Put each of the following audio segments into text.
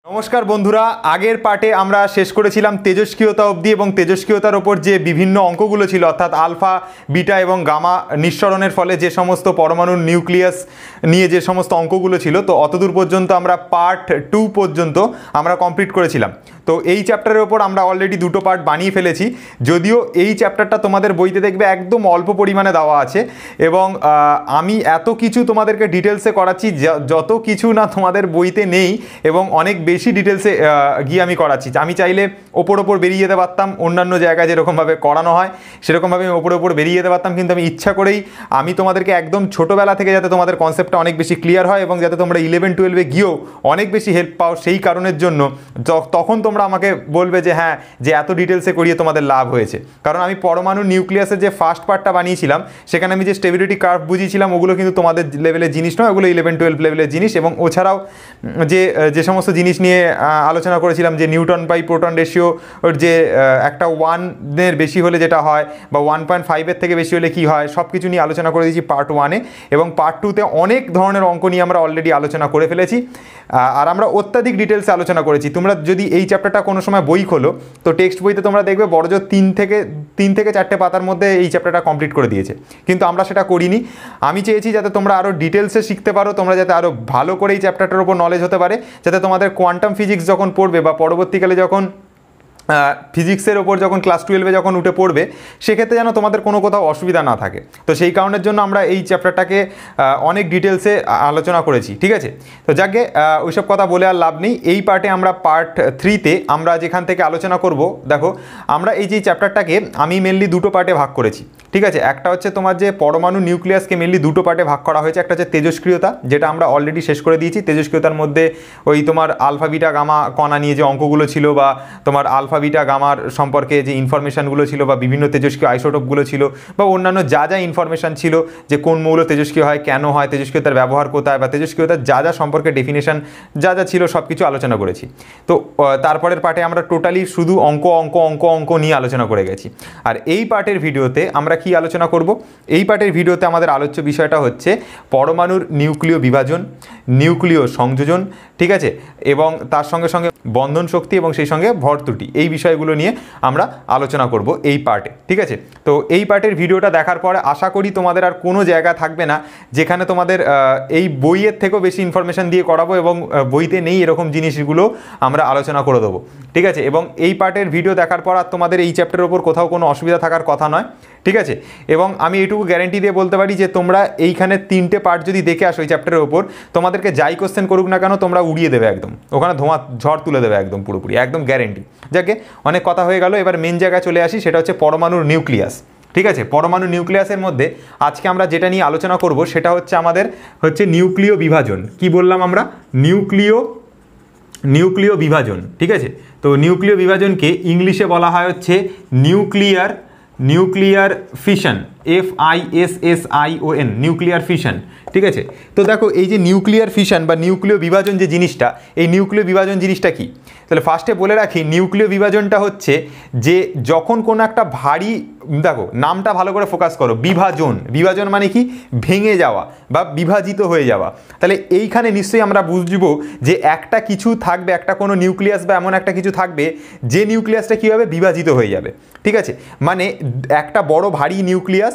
নমস্কার বন্ধুরা, আগের পার্টে আমরা শেষ করেছিলাম তেজস্ক্রিয়তা অবধি এবং তেজস্ক্রিয়তার ওপর যে বিভিন্ন অঙ্কগুলো ছিল অর্থাৎ আলফা, বিটা এবং গামা নিঃসরণের ফলে যে সমস্ত পরমাণুর নিউক্লিয়াস নিয়ে যে সমস্ত অঙ্কগুলো ছিল, তো অতদূর পর্যন্ত আমরা পার্ট 2 পর্যন্ত আমরা কমপ্লিট করেছিলাম। তো এই চ্যাপ্টারের ওপর আমরা অলরেডি দুটো পার্ট বানিয়ে ফেলেছি, যদিও এই চ্যাপ্টারটা তোমাদের বইতে দেখবে একদম অল্প পরিমাণে দেওয়া আছে এবং আমি এত কিছু তোমাদেরকে ডিটেলসে করাচ্ছি যত কিছু না তোমাদের বইতে নেই এবং অনেক বেশি ডিটেলসে গিয়ে আমি করাচ্ছি। আমি চাইলে ওপর বেরিয়ে যেতে পারতাম, অন্যান্য জায়গায় যেরকমভাবে করানো হয় সেরকমভাবে আমি ওপর বেরিয়ে যেতে পারতাম, কিন্তু আমি ইচ্ছা করেই আমি তোমাদেরকে একদম ছোটোবেলা থেকে যাতে তোমাদের কনসেপ্টটা অনেক বেশি ক্লিয়ার হয় এবং যাতে তোমরা 11-12-এ গিয়েও অনেক বেশি হেল্প পাও, সেই কারণের জন্য তখন তোমরা আমাকে বলবে যে হ্যাঁ, যে এত ডিটেলসে করিয়ে তোমাদের লাভ হয়েছে। কারণ আমি পরমাণু নিউক্লিয়াসের যে ফার্স্ট পার্টটা বানিয়েছিলাম সেখানে আমি যে স্টেবিলিটি কার্ভ বুঝিয়েছিলাম ওগুলো কিন্তু তোমাদের লেভেলের জিনিস নয়, ওগুলো 11-12 লেভেলের জিনিস। এবং ওছাড়াও যে সমস্ত জিনিস নিয়ে আলোচনা করেছিলাম, যে নিউটন বাই প্রোটন রেশিও যে একটা 1-এর বেশি হলে যেটা হয় বা 1.5-এর থেকে বেশি হলে কি হয়, সব কিছু নিয়ে আলোচনা করে দিয়েছি পার্ট 1-এ। এবং পার্ট 2-তে অনেক ধরনের অঙ্ক নিয়ে আমরা অলরেডি আলোচনা করে ফেলেছি আর আমরা অত্যাধিক ডিটেলসে আলোচনা করেছি। তোমরা যদি এই চ্যাপ্টারটা কোনো সময় বই খোলো তো টেক্সট বইতে তোমরা দেখবে বড়জোর 3 থেকে 4টে পাতার মধ্যে এই চ্যাপ্টারটা কমপ্লিট করে দিয়েছে, কিন্তু আমরা সেটা করিনি। আমি চেয়েছি যাতে তোমরা আরও ডিটেলসে শিখতে পারো, তোমরা যাতে আরও ভালো করে এই চ্যাপ্টারটার উপর নলেজ হতে পারে, যাতে তোমাদের কোয়ান্টাম ফিজিক্স যখন পড়বে বা পরবর্তীকালে যখন ফিজিক্সের ওপর যখন ক্লাস 12-এ যখন উঠে পড়বে সেক্ষেত্রে যেন তোমাদের কোনো কোথাও অসুবিধা না থাকে। তো সেই কারণের জন্য আমরা এই চ্যাপ্টারটাকে অনেক ডিটেলসে আলোচনা করেছি, ঠিক আছে। তো যাকে ওইসব কথা বলে আর লাভ নেই। এই পার্টে আমরা পার্ট 3-তে আমরা যেখান থেকে আলোচনা করব, দেখো আমরা এই যে চ্যাপ্টারটাকে আমি মেনলি দুটো পার্টে ভাগ করেছি, ঠিক আছে। একটা হচ্ছে তোমার যে পরমাণু নিউক্লিয়াসকে মেনলি দুটো পার্টে ভাগ করা হয়েছে। একটা হচ্ছে তেজস্ক্রিয়তা, যেটা আমরা অলরেডি শেষ করে দিয়েছি। তেজস্ক্রিয়তার মধ্যে ওই তোমার আলফা, বিটা, গামা কণা নিয়ে যে অঙ্কগুলো ছিল বা তোমার আলফা, বিটা, গামার সম্পর্কে যে ইনফরমেশানগুলো ছিল বা বিভিন্ন তেজস্ক্রিয় আইসোটোপগুলো ছিল বা অন্যান্য যা ইনফরমেশান ছিল, যে কোন মৌল তেজস্ক্রিয় হয়, কেন হয়, তেজস্ক্রিয়তার ব্যবহার কোথায় বা তেজস্ক্রিয়তার যা সম্পর্কে ডেফিনেশন যা ছিল সব কিছু আলোচনা করেছি। তো তারপরের পার্টে আমরা টোটালি শুধু অঙ্ক নিয়ে আলোচনা করে গেছি। আর এই পার্টের ভিডিওতে আমরা কি আলোচনা করব? এই পার্টের ভিডিওতে আমাদের আলোচ্য বিষয়টা হচ্ছে পরমাণুর নিউক্লিয় বিভাজন, নিউক্লিয় সংযোজন, ঠিক আছে, এবং তার সঙ্গে সঙ্গে বন্ধন শক্তি এবং সেই সঙ্গে ভর ত্রুটি, এই বিষয়গুলো নিয়ে আমরা আলোচনা করব এই পার্টে, ঠিক আছে। তো এই পার্টের ভিডিওটা দেখার পরে আশা করি তোমাদের আর কোনো জায়গা থাকবে না যেখানে তোমাদের এই বইয়ের থেকেও বেশি ইনফরমেশান দিয়ে করাবো এবং বইতে নেই এরকম জিনিসগুলো আমরা আলোচনা করে দেবো, ঠিক আছে। এবং এই পার্টের ভিডিও দেখার পর আর তোমাদের এই চ্যাপ্টারের ওপর কোথাও কোনো অসুবিধা থাকার কথা নয়, ঠিক আছে। এবং আমি এটুকু গ্যারেন্টি দিয়ে বলতে পারি যে তোমরা এইখানে 3টে পার্ট যদি দেখে আসো এই চ্যাপ্টারের ওপর, তোমাদেরকে যাই কোশ্চেন করুক না কেন তোমরা উড়িয়ে দেবে, একদম ওখানে ঝড় তুলে দেবে একদম পুরোপুরি, একদম গ্যারেন্টি। যাকে অনেক কথা হয়ে গেল, এবার মেন জায়গায় চলে আসি, সেটা হচ্ছে পরমাণুর নিউক্লিয়াস, ঠিক আছে। পরমাণু নিউক্লিয়াসের মধ্যে আজকে আমরা যেটা নিয়ে আলোচনা করব সেটা হচ্ছে আমাদের নিউক্লিয় বিভাজন। কি বললাম আমরা? নিউক্লিয় বিভাজন, ঠিক আছে। তো নিউক্লিয় বিভাজনকে ইংলিশে বলা হয় হচ্ছে nuclear fission, FISSION, nuclear fission, ঠিক আছে। তো দেখো এই যে নিউক্লিয়ার ফিশন বা নিউক্লিয় বিভাজন যে জিনিসটা, এই নিউক্লিয় বিভাজন জিনিসটা কি? তাহলে ফার্স্টে বলে রাখি, নিউক্লিয় বিভাজনটা হচ্ছে যে যখন কোনো একটা ভারী, দেখো নামটা ভালো করে ফোকাস করো, বিভাজন মানে কি? ভেঙে যাওয়া বা বিভাজিত হয়ে যাওয়া। তাহলে এইখানে নিশ্চয়ই আমরা বুঝবো যে একটা কিছু থাকবে, একটা কোনো নিউক্লিয়াস বা এমন একটা কিছু থাকবে যে নিউক্লিয়াসটা কী হবে? বিভাজিত হয়ে যাবে, ঠিক আছে। মানে একটা বড় ভারী নিউক্লিয়াস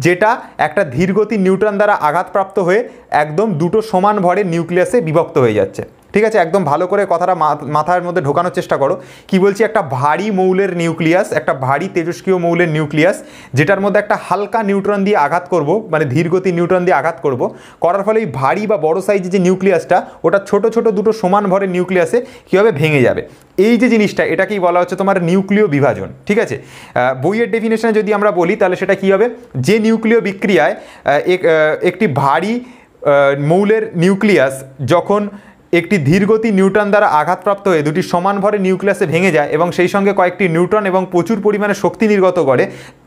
যেটা একটা ধীরগতির নিউট্রন দ্বারা আঘাতপ্রাপ্ত হয়ে একদম দুটো সমান ভরের নিউক্লিয়াসে বিভক্ত হয়ে যাচ্ছে, ঠিক আছে। একদম ভালো করে কথাটা মাথার মধ্যে ঢোকানোর চেষ্টা করো। কি বলছি? একটা ভারী মৌলের নিউক্লিয়াস, একটা ভারী তেজস্ক্রিয় মৌলের নিউক্লিয়াস, যেটার মধ্যে একটা হালকা নিউট্রন দিয়ে আঘাত করব, মানে ধীরগতি নিউট্রন দিয়ে আঘাত করার ফলে এই ভারী বা বড় সাইজের যে নিউক্লিয়াসটা, ওটা ছোট ছোট দুটো সমান ভরের নিউক্লিয়াসে কীভাবে ভেঙে যাবে, এই যে জিনিসটা, এটাকেই বলা হচ্ছে তোমার নিউক্লিয় বিভাজন, ঠিক আছে। বইয়ের ডেফিনেশনে যদি আমরা বলি তাহলে সেটা কী হবে? যে নিউক্লিয় বিক্রিয়ায় একটি ভারী মৌলের নিউক্লিয়াস যখন একটি ধীরগতি নিউট্রন দ্বারা আঘাতপ্রাপ্ত হয়ে দুটি সমান ভরের নিউক্লিয়াসে ভেঙে যায় এবং সেই সঙ্গে কয়েকটি নিউট্রন এবং প্রচুর পরিমাণে শক্তি নির্গত করে,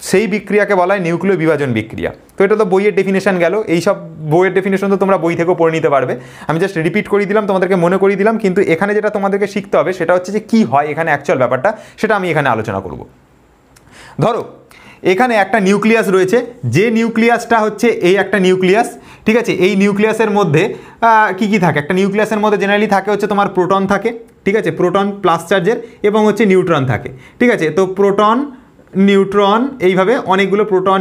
সেই বিক্রিয়াকে বলা হয় নিউক্লিয় বিভাজন বিক্রিয়া। তো এটা তো বইয়ের ডেফিনেশন গেল। এই সব বইয়ের ডেফিনেশন তো তোমরা বই থেকেও পড়ে নিতে পারবে, আমি জাস্ট রিপিট করে দিলাম, তোমাদেরকে মনে করিয়ে দিলাম। কিন্তু এখানে যেটা তোমাদেরকে শিখতে হবে সেটা হচ্ছে যে কী হয় এখানে অ্যাকচুয়াল ব্যাপারটা, সেটা আমি এখানে আলোচনা করব। ধরো এখানে একটা নিউক্লিয়াস রয়েছে, যে নিউক্লিয়াসটা হচ্ছে এই একটা নিউক্লিয়াস, ঠিক আছে। এই নিউক্লিয়াসের মধ্যে কি কি থাকে? একটা নিউক্লিয়াসের মধ্যে জেনারেলি থাকে হচ্ছে তোমার প্রোটন থাকে, ঠিক আছে, প্রোটন প্লাস চার্জের এবং হচ্ছে নিউট্রন থাকে। ঠিক আছে, তো প্রোটন নিউট্রন এইভাবে অনেকগুলো প্রোটন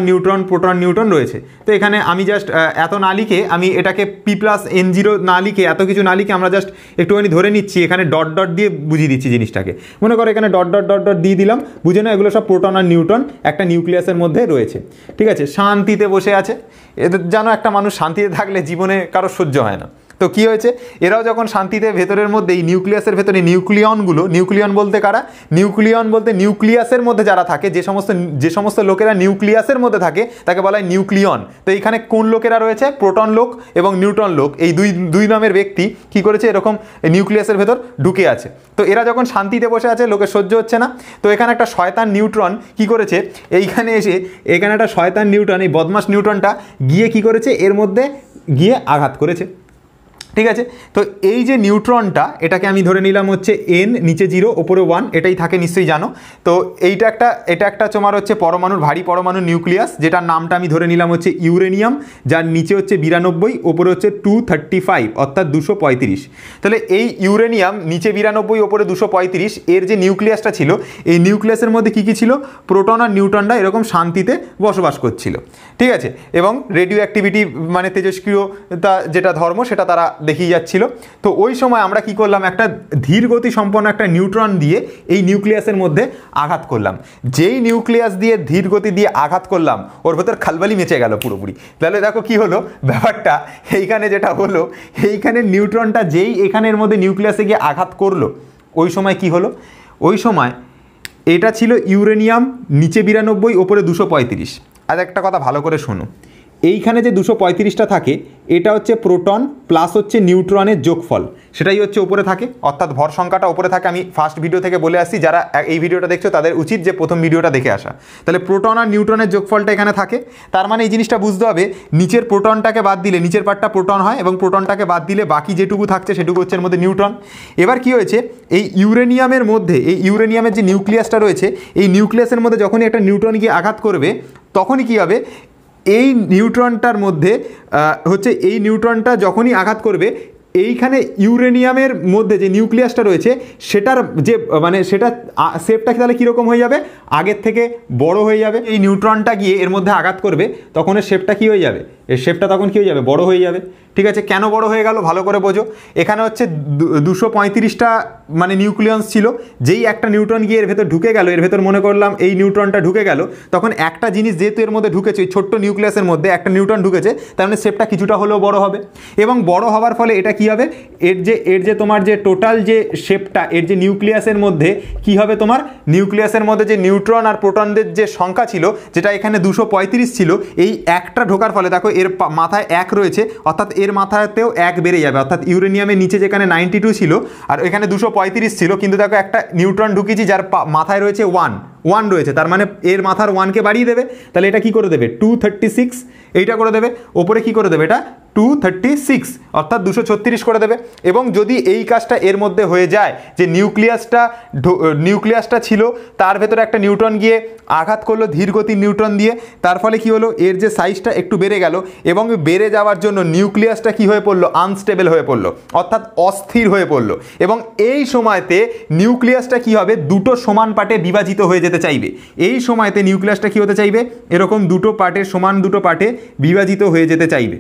নিউট্রন রয়েছে। তো এখানে আমি জাস্ট এত না লিখে, আমি এটাকে P+N0 না লিখে, এত কিছু না লিখে আমরা জাস্ট একটুখানি ধরে নিচ্ছি, এখানে ডট ডট দিয়ে বুঝিয়ে দিচ্ছি জিনিসটাকে। মনে করো এখানে ডট ডট ডট ডট দিয়ে দিলাম, বুঝে নাও এগুলো সব প্রোটন আর নিউট্রন একটা নিউক্লিয়াসের মধ্যে রয়েছে। ঠিক আছে, শান্তিতে বসে আছে। এদের জানো একটা মানুষ শান্তিতে থাকলে জীবনে কারো সহ্য হয় না। তো কি হয়েছে, এরাও যখন শান্তিতে ভেতরের মধ্যে এই নিউক্লিয়াসের ভেতরে নিউক্লিয়নগুলো, নিউক্লিয়ন বলতে কারা, নিউক্লিয়ন বলতে নিউক্লিয়াসের মধ্যে যারা থাকে, যে সমস্ত লোকেরা নিউক্লিয়াসের মধ্যে থাকে তাকে বলা হয় নিউক্লিয়ন। তো এইখানে কোন লোকেরা রয়েছে, প্রোটন লোক এবং নিউট্রন লোক, এই দুই নামের ব্যক্তি কি করেছে, এরকম নিউক্লিয়াসের ভেতর ঢুকে আছে। তো এরা যখন শান্তিতে বসে আছে, লোকের সহ্য হচ্ছে না, তো এখানে একটা শয়তান নিউট্রন কি করেছে, এইখানে এসে এখানে একটা শয়তান নিউট্রন, এই বদমাস নিউট্রনটা গিয়ে কি করেছে, এর মধ্যে গিয়ে আঘাত করেছে। ঠিক আছে, তো এই যে নিউট্রনটা, এটাকে আমি ধরে নিলাম হচ্ছে n, নিচে 0 ওপরে 1, এটাই থাকে নিশ্চয়ই জানো। তো এটা একটা তোমার হচ্ছে পরমাণুর, ভারী পরমাণুর নিউক্লিয়াস, যেটার নামটা আমি ধরে নিলাম হচ্ছে ইউরেনিয়াম, যার নিচে হচ্ছে 92, ওপরে হচ্ছে 235 অর্থাৎ 235। তাহলে এই ইউরেনিয়াম নিচে 92 ওপরে 235, এর যে নিউক্লিয়াসটা ছিল, এই নিউক্লিয়াসের মধ্যে কি কি ছিল, প্রোটন আর নিউট্রনরা এরকম শান্তিতে বসবাস করছিল। ঠিক আছে, এবং রেডিও অ্যাক্টিভিটি মানে তেজস্ক্রিয়তা যেটা ধর্ম, সেটা তারা দেখিয়ে যাচ্ছিল। তো ওই সময় আমরা কি করলাম, একটা ধীর গতি সম্পন্ন একটা নিউট্রন দিয়ে এই নিউক্লিয়াসের মধ্যে আঘাত করলাম। যেই নিউক্লিয়াস দিয়ে ধীর গতি দিয়ে আঘাত করলাম, ওর ভেতর খালবালি মেচে গেল পুরোপুরি। তাহলে দেখো কি হলো ব্যাপারটা, এইখানে যেটা হলো, এইখানে নিউট্রনটা যেই এখানের মধ্যে নিউক্লিয়াসে গিয়ে আঘাত করলো, ওই সময় কি হলো, ওই সময় এটা ছিল ইউরেনিয়াম নিচে 92 ওপরে 235। আর একটা কথা ভালো করে শোনো, এইখানে যে 235টা থাকে, এটা হচ্ছে প্রোটন প্লাস হচ্ছে নিউট্রনের যোগফল, সেটাই হচ্ছে উপরে থাকে, অর্থাৎ ভর সংখ্যাটা উপরে থাকে। আমি ফার্স্ট ভিডিও থেকে বলে আসছি, যারা এই ভিডিওটা দেখছো তাদের উচিত যে প্রথম ভিডিওটা দেখে আসা। তাহলে প্রোটন আর নিউট্রনের যোগফলটা এখানে থাকে। তার মানে এই জিনিসটা বুঝতে হবে, নিচের প্রোটনটাকে বাদ দিলে, নিচের পার্টটা প্রোটন হয়, এবং প্রোটনটাকে বাদ দিলে বাকি যেটুকু থাকছে সেটুকু হচ্ছে এর মধ্যে নিউট্রন। এবার কি হয়েছে, এই ইউরেনিয়ামের মধ্যে, এই ইউরেনিয়ামের যে নিউক্লিয়াসটা রয়েছে, এই নিউক্লিয়াসের মধ্যে যখনই একটা নিউট্রন গিয়ে আঘাত করবে, তখনই কি হবে, এই নিউট্রনটার মধ্যে হচ্ছে, এই নিউট্রনটা যখনই আঘাত করবে, এইখানে ইউরেনিয়ামের মধ্যে যে নিউক্লিয়াসটা রয়েছে, সেটার যে মানে সেটা শেপটা তাহলে কীরকম হয়ে যাবে, আগের থেকে বড় হয়ে যাবে। এই নিউট্রনটা গিয়ে এর মধ্যে আঘাত করবে, তখন এর শেপটা কী হয়ে যাবে, এর শেপটা তখন কী হয়ে যাবে, বড় হয়ে যাবে। ঠিক আছে, কেন বড় হয়ে গেল ভালো করে বোঝো। এখানে হচ্ছে 235টা মানে নিউক্লিয়ন্স ছিল, যেই একটা নিউট্রন গিয়ে এর ভেতর ঢুকে গেল, এর ভেতর মনে করলাম এই নিউট্রনটা ঢুকে গেল, তখন একটা জিনিস যেহেতু এর মধ্যে ঢুকেছে, ছোট্ট নিউক্লিয়াসের মধ্যে একটা নিউট্রন ঢুকেছে, তার মানে শেপটা কিছুটা হলেও বড় হবে। এবং বড় হওয়ার ফলে এটা কি হবে, এর যে তোমার যে টোটাল যে শেপটা, এর যে নিউক্লিয়াসের মধ্যে কি হবে, তোমার নিউক্লিয়াসের মধ্যে যে নিউট্রন আর প্রোটনদের যে সংখ্যা ছিল, যেটা এখানে 235 ছিল, এই একটা ঢোকার ফলে দেখো এর মাথায় 1 রয়েছে, অর্থাৎ এর মাথাতেও 1 বেড়ে যাবে। অর্থাৎ ইউরেনিয়ামের নিচে যেখানে 92 ছিল আর এখানে 235 ছিল, কিন্তু দেখো একটা নিউট্রন ঢুকিয়েছি যার মাথায় রয়েছে 1 রয়েছে, তার মানে এর মাথার 1কে বাড়িয়ে দেবে। তাহলে এটা কি করে দেবে, 236, এইটা করে দেবে। ওপরে কি করে দেবে, এটা 236 অর্থাৎ 236 করে দেবে। এবং যদি এই কাজটা এর মধ্যে হয়ে যায়, যে নিউক্লিয়াসটা ছিল, তার ভেতরে একটা নিউট্রন গিয়ে আঘাত করলো ধীর গতির নিউট্রন দিয়ে, তার ফলে কি হলো, এর যে সাইজটা একটু বেড়ে গেল, এবং বেড়ে যাওয়ার জন্য নিউক্লিয়াসটা কি হয়ে পড়লো, আনস্টেবল হয়ে পড়লো, অর্থাৎ অস্থির হয়ে পড়লো। এবং এই সময়তে নিউক্লিয়াসটা কি হবে, দুটো সমান পার্টে বিভাজিত হয়ে যেতে চাইবে। এই সময়তে নিউক্লিয়াসটা কি হতে চাইবে, এরকম দুটো পার্টে, সমান দুটো পার্টে বিভাজিত হয়ে যেতে চাইবে।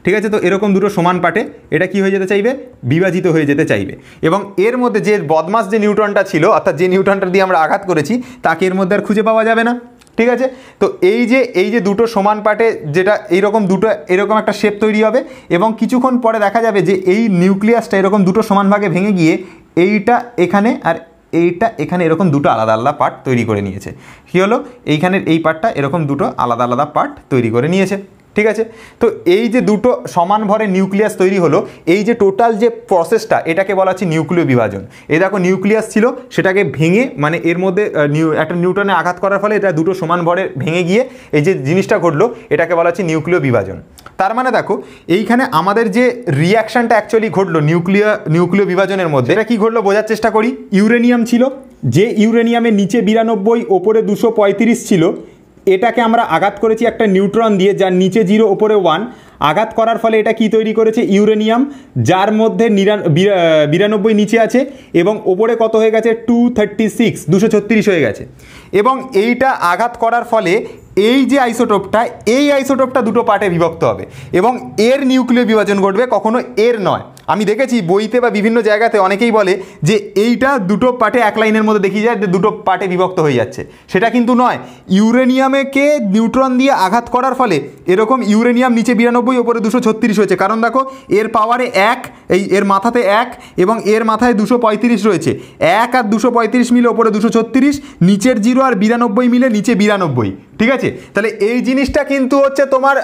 ঠিক আছে, তো এরকম দুটো সমান পার্টে এটা কি হয়ে যেতে চাইবে, বিভাজিত হয়ে যেতে চাইবে। এবং এর মধ্যে যে বদমাস যে নিউট্রনটা ছিল, অর্থাৎ যে নিউট্রনটা দিয়ে আমরা আঘাত করেছি, তাকে এর মধ্যে আর খুঁজে পাওয়া যাবে না। ঠিক আছে, তো এই যে দুটো সমান পার্টে, যেটা এরকম একটা শেপ তৈরি হবে, এবং কিছুক্ষণ পরে দেখা যাবে যে এই নিউক্লিয়াসটা এরকম দুটো সমান ভাগে ভেঙে গিয়ে এইটা এখানে আর এইটা এখানে এরকম দুটো আলাদা আলাদা পার্ট তৈরি করে নিয়েছে। কী হলো, এইখানের এই পার্টটা এরকম দুটো আলাদা আলাদা পার্ট তৈরি করে নিয়েছে। ঠিক আছে, তো এই যে দুটো সমান ভরে নিউক্লিয়াস তৈরি হলো, এই যে টোটাল যে প্রসেসটা, এটাকে বলা হচ্ছে নিউক্লিয় বিভাজন। এই দেখো নিউক্লিয়াস ছিল, সেটাকে ভেঙে মানে এর মধ্যে একটা নিউট্রনে আঘাত করার ফলে এটা দুটো সমান ভরে ভেঙে গিয়ে এই যে জিনিসটা ঘটলো, এটাকে বলা হচ্ছে নিউক্লিয় বিভাজন। তার মানে দেখো এইখানে আমাদের যে রিয়াকশানটা অ্যাকচুয়ালি ঘটলো নিউক্লিয় বিভাজনের মধ্যে, এটা কি ঘটলো বোঝার চেষ্টা করি। ইউরেনিয়াম ছিল, যে ইউরেনিয়ামের নিচে 92 ওপরে 235 ছিল, এটাকে আমরা আঘাত করেছি একটা নিউট্রন দিয়ে, যার নিচে 0 ওপরে 1। আঘাত করার ফলে এটা কি তৈরি করেছে? ইউরেনিয়াম, যার মধ্যে 92 নিচে আছে এবং ওপরে কত হয়ে গেছে? 236 হয়ে গেছে। এবং এইটা আঘাত করার ফলে এই যে আইসোটোপটা, এই আইসোটোপটা দুটো পার্টে বিভক্ত হবে এবং এর নিউক্লিয় বিভাজন ঘটবে, কখনো এর নয়। আমি দেখেছি বইতে বা বিভিন্ন জায়গাতে অনেকেই বলে যে এইটা দুটো পার্টে এক লাইনের মধ্যে দেখিয়ে যায় যে দুটো পার্টে বিভক্ত হয়ে যাচ্ছে, সেটা কিন্তু নয়। ইউরেনিয়ামকে নিউট্রন দিয়ে আঘাত করার ফলে এরকম ইউরেনিয়াম নিচে 92 ওপরে 236 হয়েছে, কারণ দেখো এর পাওয়ারে 1, এর মাথাতে 1 এবং এর মাথায় 235 রয়েছে। 1 আর 235 মিলে ওপরে 236, নিচের 0 আর 92 মিলে নিচে 92। ঠিক আছে, তাহলে এই জিনিসটা কিন্তু হচ্ছে তোমার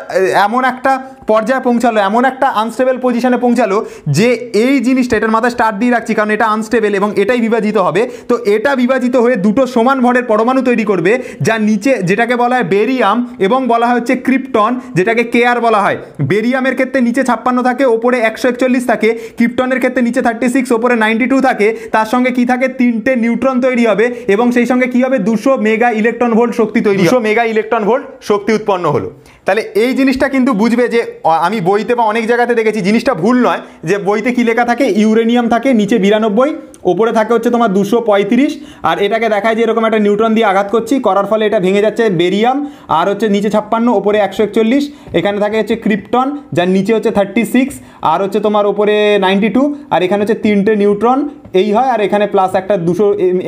এমন একটা পর্যায়ে পৌঁছালো, এমন একটা আনস্টেবল পজিশনে পৌঁছালো যে এই জিনিসটা, এটার মাথায় স্টার্ট দিয়ে রাখছি কারণ এটা আনস্টেবল এবং এটাই বিভাজিত হবে। তো এটা বিভাজিত হয়ে দুটো সমান ভরের পরমাণু তৈরি করবে, যার নিচে যেটাকে বলা হয় বেরিয়াম এবং বলা হয় হচ্ছে ক্রিপ্টন, যেটাকে কেআর বলা হয়। বেরিয়ামের ক্ষেত্রে নিচে 56 থাকে, ওপরে 141 থাকে। ক্রিপ্টনের ক্ষেত্রে নিচে 36, ওপরে 92 থাকে। তার সঙ্গে কি থাকে? 3টে নিউট্রন তৈরি হবে এবং সেই সঙ্গে কি হবে? 200 মেগা ইলেকট্রন ভোল্ট শক্তি তৈরি, 200 মেগা ইলেকট্রন ভোল্ট শক্তি উৎপন্ন হলো। তাহলে এই জিনিসটা কিন্তু বুঝবে যে আমি বইতে বা অনেক জায়গাতে দেখেছি, জিনিসটা ভুল নয় যে বইতে কি লেখা থাকে? ইউরেনিয়াম থাকে নিচে 92, ওপরে থাকে হচ্ছে তোমার 235, আর এটাকে দেখায় যে এরকম একটা নিউট্রন দিয়ে আঘাত করছি, করার ফলে এটা ভেঙে যাচ্ছে বেরিয়াম, আর হচ্ছে নিচে 56, ওপরে 141, এখানে থাকে হচ্ছে ক্রিপ্টন, যার নিচে হচ্ছে 36, আর হচ্ছে তোমার ওপরে 92, আর এখানে হচ্ছে 3টে নিউট্রন, এই হয়, আর এখানে প্লাস একটা 200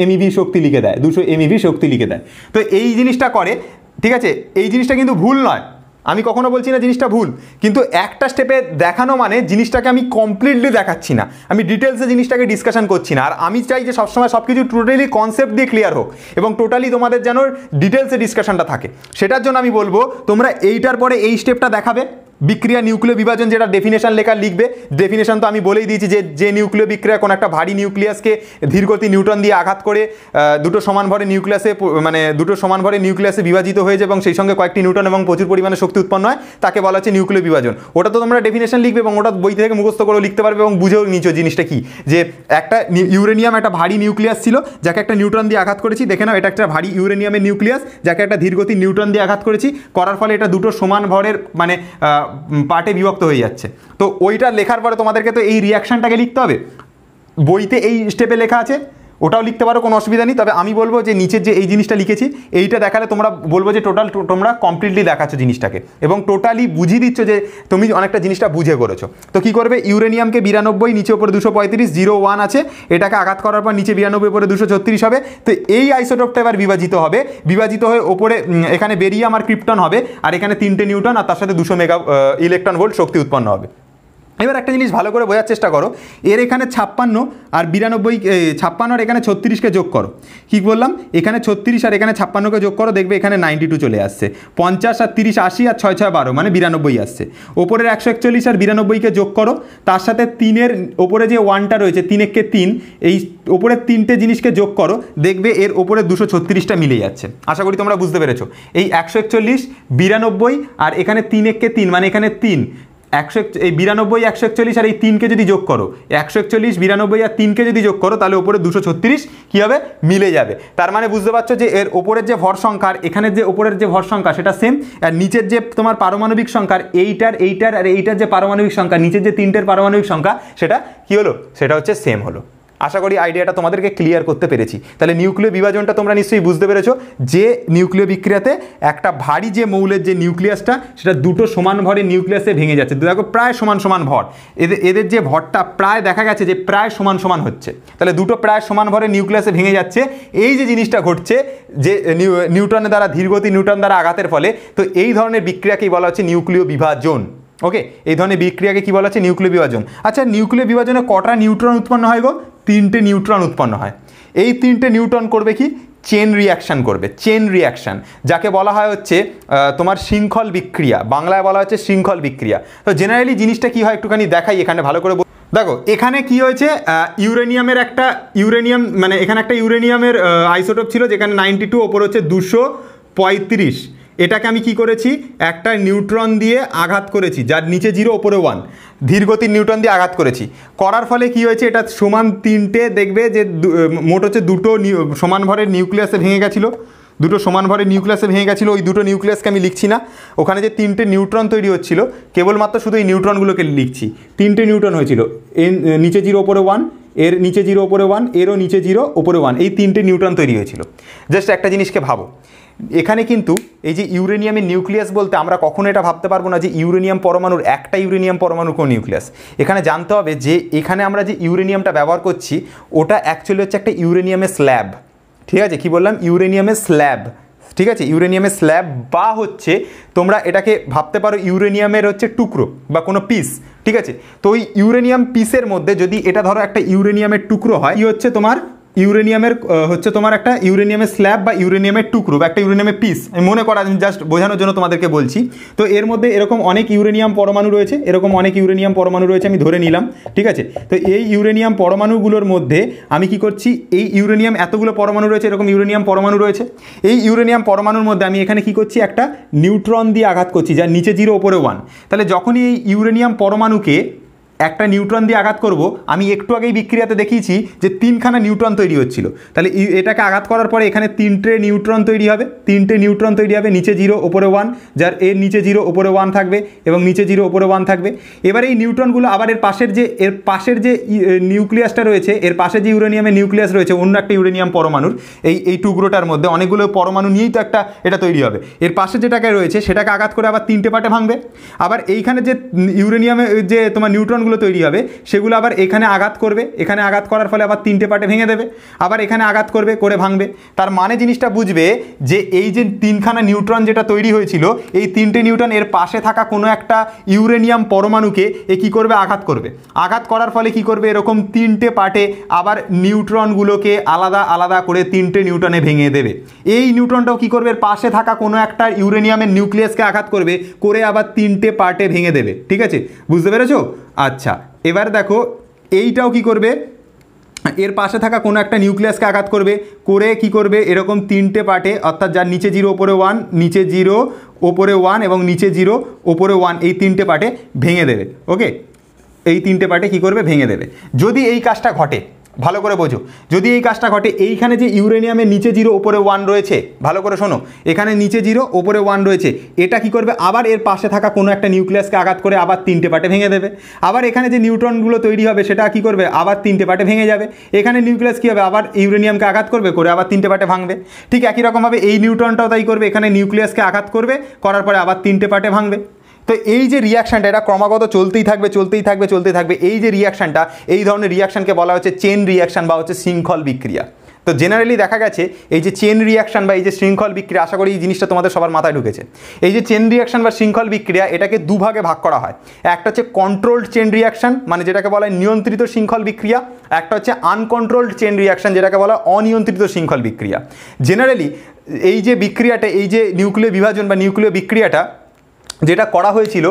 MeV শক্তি লিখে দেয়, 200 MeV শক্তি লিখে দেয়। তো এই জিনিসটা করে, ঠিক আছে? এই জিনিসটা কিন্তু ভুল নয়, আমি কখনো বলছি না জিনিসটা ভুল, কিন্তু একটা স্টেপে দেখানো মানে জিনিসটাকে আমি কমপ্লিটলি দেখাচ্ছি না, আমি ডিটেলসে জিনিসটাকে ডিসকাশন করছি না। আর আমি চাই যে সবসময় সব কিছু টোটালি কনসেপ্ট দিয়ে ক্লিয়ার হোক এবং টোটালি তোমাদের যেন ডিটেলসে ডিসকাশনটা থাকে। সেটার জন্য আমি বলবো তোমরা এইটার পরে এই স্টেপটা দেখাবে, বিক্রিয়া নিউক্লিয় বিভাজন, যেটা ডেফিনেশন লেখা লিখবে। ডেফিনেশন তো আমি বলেই দিয়েছি যে নিউক্লিয় বিক্রিয়া কোনো একটা ভারী নিউক্লিয়াসকে ধীরগতি নিউট্রন দিয়ে আঘাত করে দুটো সমান ভরে নিউক্লিয়াসে বিভাজিত হয়ে যায় এবং সেই সঙ্গে কয়েকটি নিউট্রন এবং প্রচুর পরিমাণে শক্তি উৎপন্ন হয়, তাকে বলা হচ্ছে নিউক্লিয় বিভাজন। ওটা তো তোমরা ডেফিনেশন লিখবে এবং ওটা বই থেকে মুখস্থ করেও লিখতে পারবে এবং বুঝেও নিচ্ছ জিনিসটা কি, যে একটা ইউরেনিয়াম একটা ভারী নিউক্লিয়াস ছিল যাকে একটা নিউট্রন দিয়ে আঘাত করেছি। দেখে নাও, এটা একটা ভারী ইউরেনিয়ামের নিউক্লিয়াস যাকে একটা ধীরগতি নিউট্রন দিয়ে আঘাত করেছি, করার ফলে এটা দুটো সমান ভরের মানে পার্টে বিভক্ত হয়ে যাচ্ছে। তো ওইটা লেখার পরে তোমাদেরকে তো এই রিয়াকশনটাকে লিখতে হবে, বইতে এই স্টেপে লেখা আছে, ওটাও লিখতে পারো, কোনো অসুবিধা নেই। তবে আমি বলবো যে নিচের যে এই জিনিসটা লিখেছি এইটা দেখালে তোমরা বলবো যে তোমরা কমপ্লিটলি দেখাচ্ছ জিনিসটাকে এবং টোটালি বুঝিয়ে দিচ্ছ যে তুমি অনেকটা জিনিসটা বুঝে করেছো। তো কি করবে? ইউরেনিয়ামকে 92, নিচে ওপরে 235, 0 1 আছে, এটাকে আঘাত করার পর নিচে 92, উপরে 236 হবে। তো এই আইসোটোপটা এবার বিভাজিত হবে, বিভাজিত হয়ে ওপরে এখানে বেরিয়াম আর ক্রিপ্টন হবে, আর এখানে 3টে নিউট্রন আর তার সাথে 200 মেগা ইলেকট্রন ভোল্ট শক্তি উৎপন্ন হবে। এবার একটা জিনিস ভালো করে বোঝার চেষ্টা করো, এর এখানে 56 আর 56 আর এখানে 36কে যোগ করো। কি বললাম? এখানে 36 আর এখানে 56কে যোগ করো, দেখবে এখানে 92 চলে আসছে। 50 আর 30 80 আর 6 6 12 মানে 92 আসছে। ওপরের 141 আর 92কে যোগ করো, তার সাথে 3-এর ওপরে যে 1টা রয়েছে, 3 1 3, এই ওপরের 3টে জিনিসকে যোগ করো, দেখবে এর ওপরে 236টা মিলে যাচ্ছে। আশা করি তোমরা বুঝতে পেরেছো। এই 141 92 আর এখানে 3 1 3 মানে এখানে 3, 92 141 আর এই 3কে যদি যোগ করো, 141 92 আর 3কে যদি যোগ করো, তাহলে ওপরে 236 কী হবে? মিলে যাবে। তার মানে বুঝতে পারছো যে এর ওপরের যে ভর সংখ্যা আর এখানের যে ওপরের যে ভর সংখ্যা সেটা সেম, আর নিচের যে তোমার পারমাণবিক সংখ্যা এইটার আর এইটার যে পারমাণবিক সংখ্যা, নিচের যে 3টের পারমাণবিক সংখ্যা, সেটা কি হলো? সেটা হচ্ছে সেম হলো। আশা করি আইডিয়াটা তোমাদেরকে ক্লিয়ার করতে পেরেছি। তাহলে নিউক্লিয় বিভাজনটা তোমরা নিশ্চয়ই বুঝতে পেরেছো যে নিউক্লিয় বিক্রিয়াতে একটা ভারী যে মৌলের যে নিউক্লিয়াসটা সেটা দুটো সমান ভরের নিউক্লিয়াসে ভেঙে যাচ্ছে। দেখো প্রায় সমান ভর, এদের যে ভরটা প্রায় দেখা গেছে যে প্রায় সমান হচ্ছে। তাহলে দুটো প্রায় সমান ভরের নিউক্লিয়াসে ভেঙে যাচ্ছে, এই যে জিনিসটা ঘটছে যে নিউট্রনের দ্বারা ধীরগতি নিউট্রন দ্বারা আঘাতের ফলে, তো এই ধরনের বিক্রিয়াকেই বলা হচ্ছে নিউক্লিয় বিভাজন। ওকে, এই ধরনের বিক্রিয়াকে কি বলা হচ্ছে? নিউক্লিয় বিভাজন। আচ্ছা, নিউক্লিয় বিভাজনে কটা নিউট্রন উৎপন্ন হয় গো? 3টে নিউট্রন উৎপন্ন হয়। এই 3টে নিউট্রন করবে কি? চেন রিয়াকশান করবে, চেন রিয়াকশান, যাকে বলা হয় হচ্ছে তোমার শৃঙ্খল বিক্রিয়া, বাংলায় বলা হচ্ছে শৃঙ্খল বিক্রিয়া। তো জেনারেলি জিনিসটা কি হয় একটুখানি দেখাই এখানে ভালো করে। দেখো এখানে কি হয়েছে, ইউরেনিয়ামের একটা মানে এখানে একটা ইউরেনিয়ামের আইসোটোপ ছিল যেখানে 92, ওপর হচ্ছে 235। এটাকে আমি কি করেছি? একটা নিউট্রন দিয়ে আঘাত করেছি, যার নিচে 0 ওপরে 1, ধীরগতির নিউট্রন দিয়ে আঘাত করেছি। করার ফলে কি হয়েছে? এটা সমান 3টে, দেখবে যে মোট হচ্ছে দুটো সমান ভরের নিউক্লিয়াসে ভেঙে গেছিলো, দুটো সমান ভরের নিউক্লিয়াসে ভেঙে গেছিলো, ওই দুটো নিউক্লিয়াসকে আমি লিখছি না, ওখানে যে 3টে নিউট্রন তৈরি হচ্ছিল কেবলমাত্র শুধু এই নিউট্রনগুলোকে লিখছি। 3টে নিউট্রন হয়েছিল, এর নিচে 0 ওপরে 1, এর নিচে 0 ওপরে 1, এরও নিচে 0 ওপরে 1, এই 3টে নিউট্রন তৈরি হয়েছিল। জাস্ট একটা জিনিসকে ভাবো, এখানে কিন্তু এই যে ইউরেনিয়ামের নিউক্লিয়াস বলতে আমরা কখনো এটা ভাবতে পারবো না যে ইউরেনিয়াম পরমাণুর একটা ইউরেনিয়াম পরমাণু কোন নিউক্লিয়াস। এখানে জানতে হবে যে এখানে আমরা যে ইউরেনিয়ামটা ব্যবহার করছি ওটা অ্যাকচুয়ালি হচ্ছে একটা ইউরেনিয়ামের স্ল্যাব। ঠিক আছে, কি বললাম? ইউরেনিয়ামের স্ল্যাব। ঠিক আছে, ইউরেনিয়ামের স্ল্যাব, বা হচ্ছে তোমরা এটাকে ভাবতে পারো ইউরেনিয়ামের হচ্ছে টুকরো বা কোনো পিস। ঠিক আছে, তো ওই ইউরেনিয়াম পিসের মধ্যে যদি এটা ধরো একটা ইউরেনিয়ামের টুকরো হয়, কি হচ্ছে তোমার ইউরেনিয়ামের হচ্ছে তোমার একটা ইউরেনিয়ামের স্ল্যাব বা ইউরেনিয়ামের টুকরো বা একটা ইউরেনিয়ামের পিস। আমি মনে করা জাস্ট বোঝানোর জন্য তোমাদেরকে বলছি। তো এর মধ্যে এরকম অনেক ইউরেনিয়াম পরমাণু রয়েছে, এরকম অনেক ইউরেনিয়াম পরমাণু রয়েছে, আমি ধরে নিলাম। ঠিক আছে, তো এই ইউরেনিয়াম পরমাণুগুলোর মধ্যে আমি কি করছি, এই ইউরেনিয়াম এতগুলো পরমাণু রয়েছে, এরকম ইউরেনিয়াম পরমাণু রয়েছে, এই ইউরেনিয়াম পরমাণুর মধ্যে আমি এখানে কি করছি, একটা নিউট্রন দিয়ে আঘাত করছি, যার নিচে 0 ওপরে 1। তাহলে যখনই এই ইউরেনিয়াম পরমাণুকে একটা নিউট্রন দিয়ে আঘাত করব, আমি একটু আগেই বিক্রিয়াতে দেখিয়েছি যে 3খানা নিউট্রন তৈরি হচ্ছিল। তাহলে এটাকে আঘাত করার পরে এখানে 3টে নিউট্রন তৈরি হবে, 3টে নিউট্রন তৈরি হবে, নিচে 0 ওপরে 1, যার এর নিচে 0 ওপরে 1 থাকবে এবং নিচে 0 ওপরে 1 থাকবে। এবার এই নিউট্রনগুলো আবার এর পাশের যে নিউক্লিয়াসটা রয়েছে, এর পাশে যে ইউরেনিয়ামের নিউক্লিয়াস রয়েছে অন্য একটা ইউরেনিয়াম পরমাণুর, এই টুকরোটার মধ্যে অনেকগুলো পরমাণু নিয়েই তো একটা এটা তৈরি হবে। এর পাশে যেটাকে রয়েছে সেটাকে আঘাত করে আবার 3টে পার্টে ভাঙবে। আবার এইখানে যে ইউরেনিয়ামে যে তোমার নিউট্রনগুলো তৈরি হবে সেগুলো আবার এখানে আঘাত করবে, এখানে আঘাত করার ফলে আবার 3টে পার্টে ভেঙে দেবে, আবার এখানে আঘাত করবে, করে ভাঙবে। তার মানে জিনিসটা বুঝবে যে এই যে 3খানা নিউট্রন যেটা তৈরি হয়েছিল, এই 3টে নিউট্রন এর পাশে থাকা কোনো একটা ইউরেনিয়াম পরমাণুকে এ কী করবে, আঘাত করবে। আঘাত করার ফলে কি করবে, এরকম 3টে পার্টে আবার নিউট্রনগুলোকে আলাদা আলাদা করে 3টে নিউট্রনে ভেঙে দেবে। এই নিউট্রনটাও কি করবে, এর পাশে থাকা কোনো একটা ইউরেনিয়ামের নিউক্লিয়াসকে আঘাত করবে, করে আবার 3টে পার্টে ভেঙে দেবে। ঠিক আছে, বুঝতে পেরেছো? আচ্ছা, এবার দেখো এইটাও কি করবে, এর পাশে থাকা কোনো একটা নিউক্লিয়াসকে আঘাত করবে, করে কি করবে, এরকম 3টে পার্টে, অর্থাৎ যার নিচে 0 ওপরে 1, নিচে 0 ওপরে 1 এবং নিচে 0 ওপরে 1, এই 3টে পার্টে ভেঙে দেবে। ওকে, এই 3টে পার্টে কি করবে, ভেঙে দেবে। যদি এই কাজটা ঘটে, ভালো করে বোঝো, যদি এই কাজটা ঘটে, এইখানে যে ইউরেনিয়ামের নিচে 0 ওপরে 1 রয়েছে, ভালো করে শোনো, এখানে নিচে 0 ওপরে 1 রয়েছে, এটা কি করবে, আবার এর পাশে থাকা কোনো একটা নিউক্লিয়াসকে আঘাত করে আবার 3টে পার্টে ভেঙে দেবে। আবার এখানে যে নিউট্রনগুলো তৈরি হবে সেটা কি করবে, আবার 3টে পার্টে ভেঙে যাবে। এখানে নিউক্লিয়াস কী হবে, আবার ইউরেনিয়ামকে আঘাত করবে, করে আবার 3টে পার্টে ভাঙবে। ঠিক একই রকমভাবে এই নিউট্রনটাও তাই করবে, এখানে নিউক্লিয়াসকে আঘাত করবে, করার পরে আবার 3টে পার্টে ভাঙবে। তো এই যে রিয়াকশানটা, এটা ক্রমাগত চলতেই থাকবে, চলতেই থাকবে, চলতেই থাকবে। এই যে রিয়াকশানটা, এই ধরনের রিয়াকশানকে বলা হচ্ছে চেন রিয়াকশান বা হচ্ছে শৃঙ্খল বিক্রিয়া। তো জেনারেলি দেখা গেছে এই যে চেন রিয়াকশান বা এই যে শৃঙ্খল বিক্রিয়া, আশা করি এই জিনিসটা তোমাদের সবার মাথায় ঢুকেছে। এই যে চেন রিয়াকশান বা শৃঙ্খল বিক্রিয়া, এটাকে দুভাগে ভাগ করা হয়। একটা হচ্ছে কন্ট্রোলড চেন রিয়াকশান, মানে যেটাকে বলা হয় নিয়ন্ত্রিত শৃঙ্খল বিক্রিয়া। একটা হচ্ছে আনকন্ট্রোলড চেন রিয়াকশান, যেটাকে বলা হয় অনিয়ন্ত্রিত শৃঙ্খল বিক্রিয়া। জেনারেলি এই যে বিক্রিয়াটা, এই যে নিউক্লিয় বিভাজন বা নিউক্লিয় বিক্রিয়াটা যেটা করা হয়েছিল,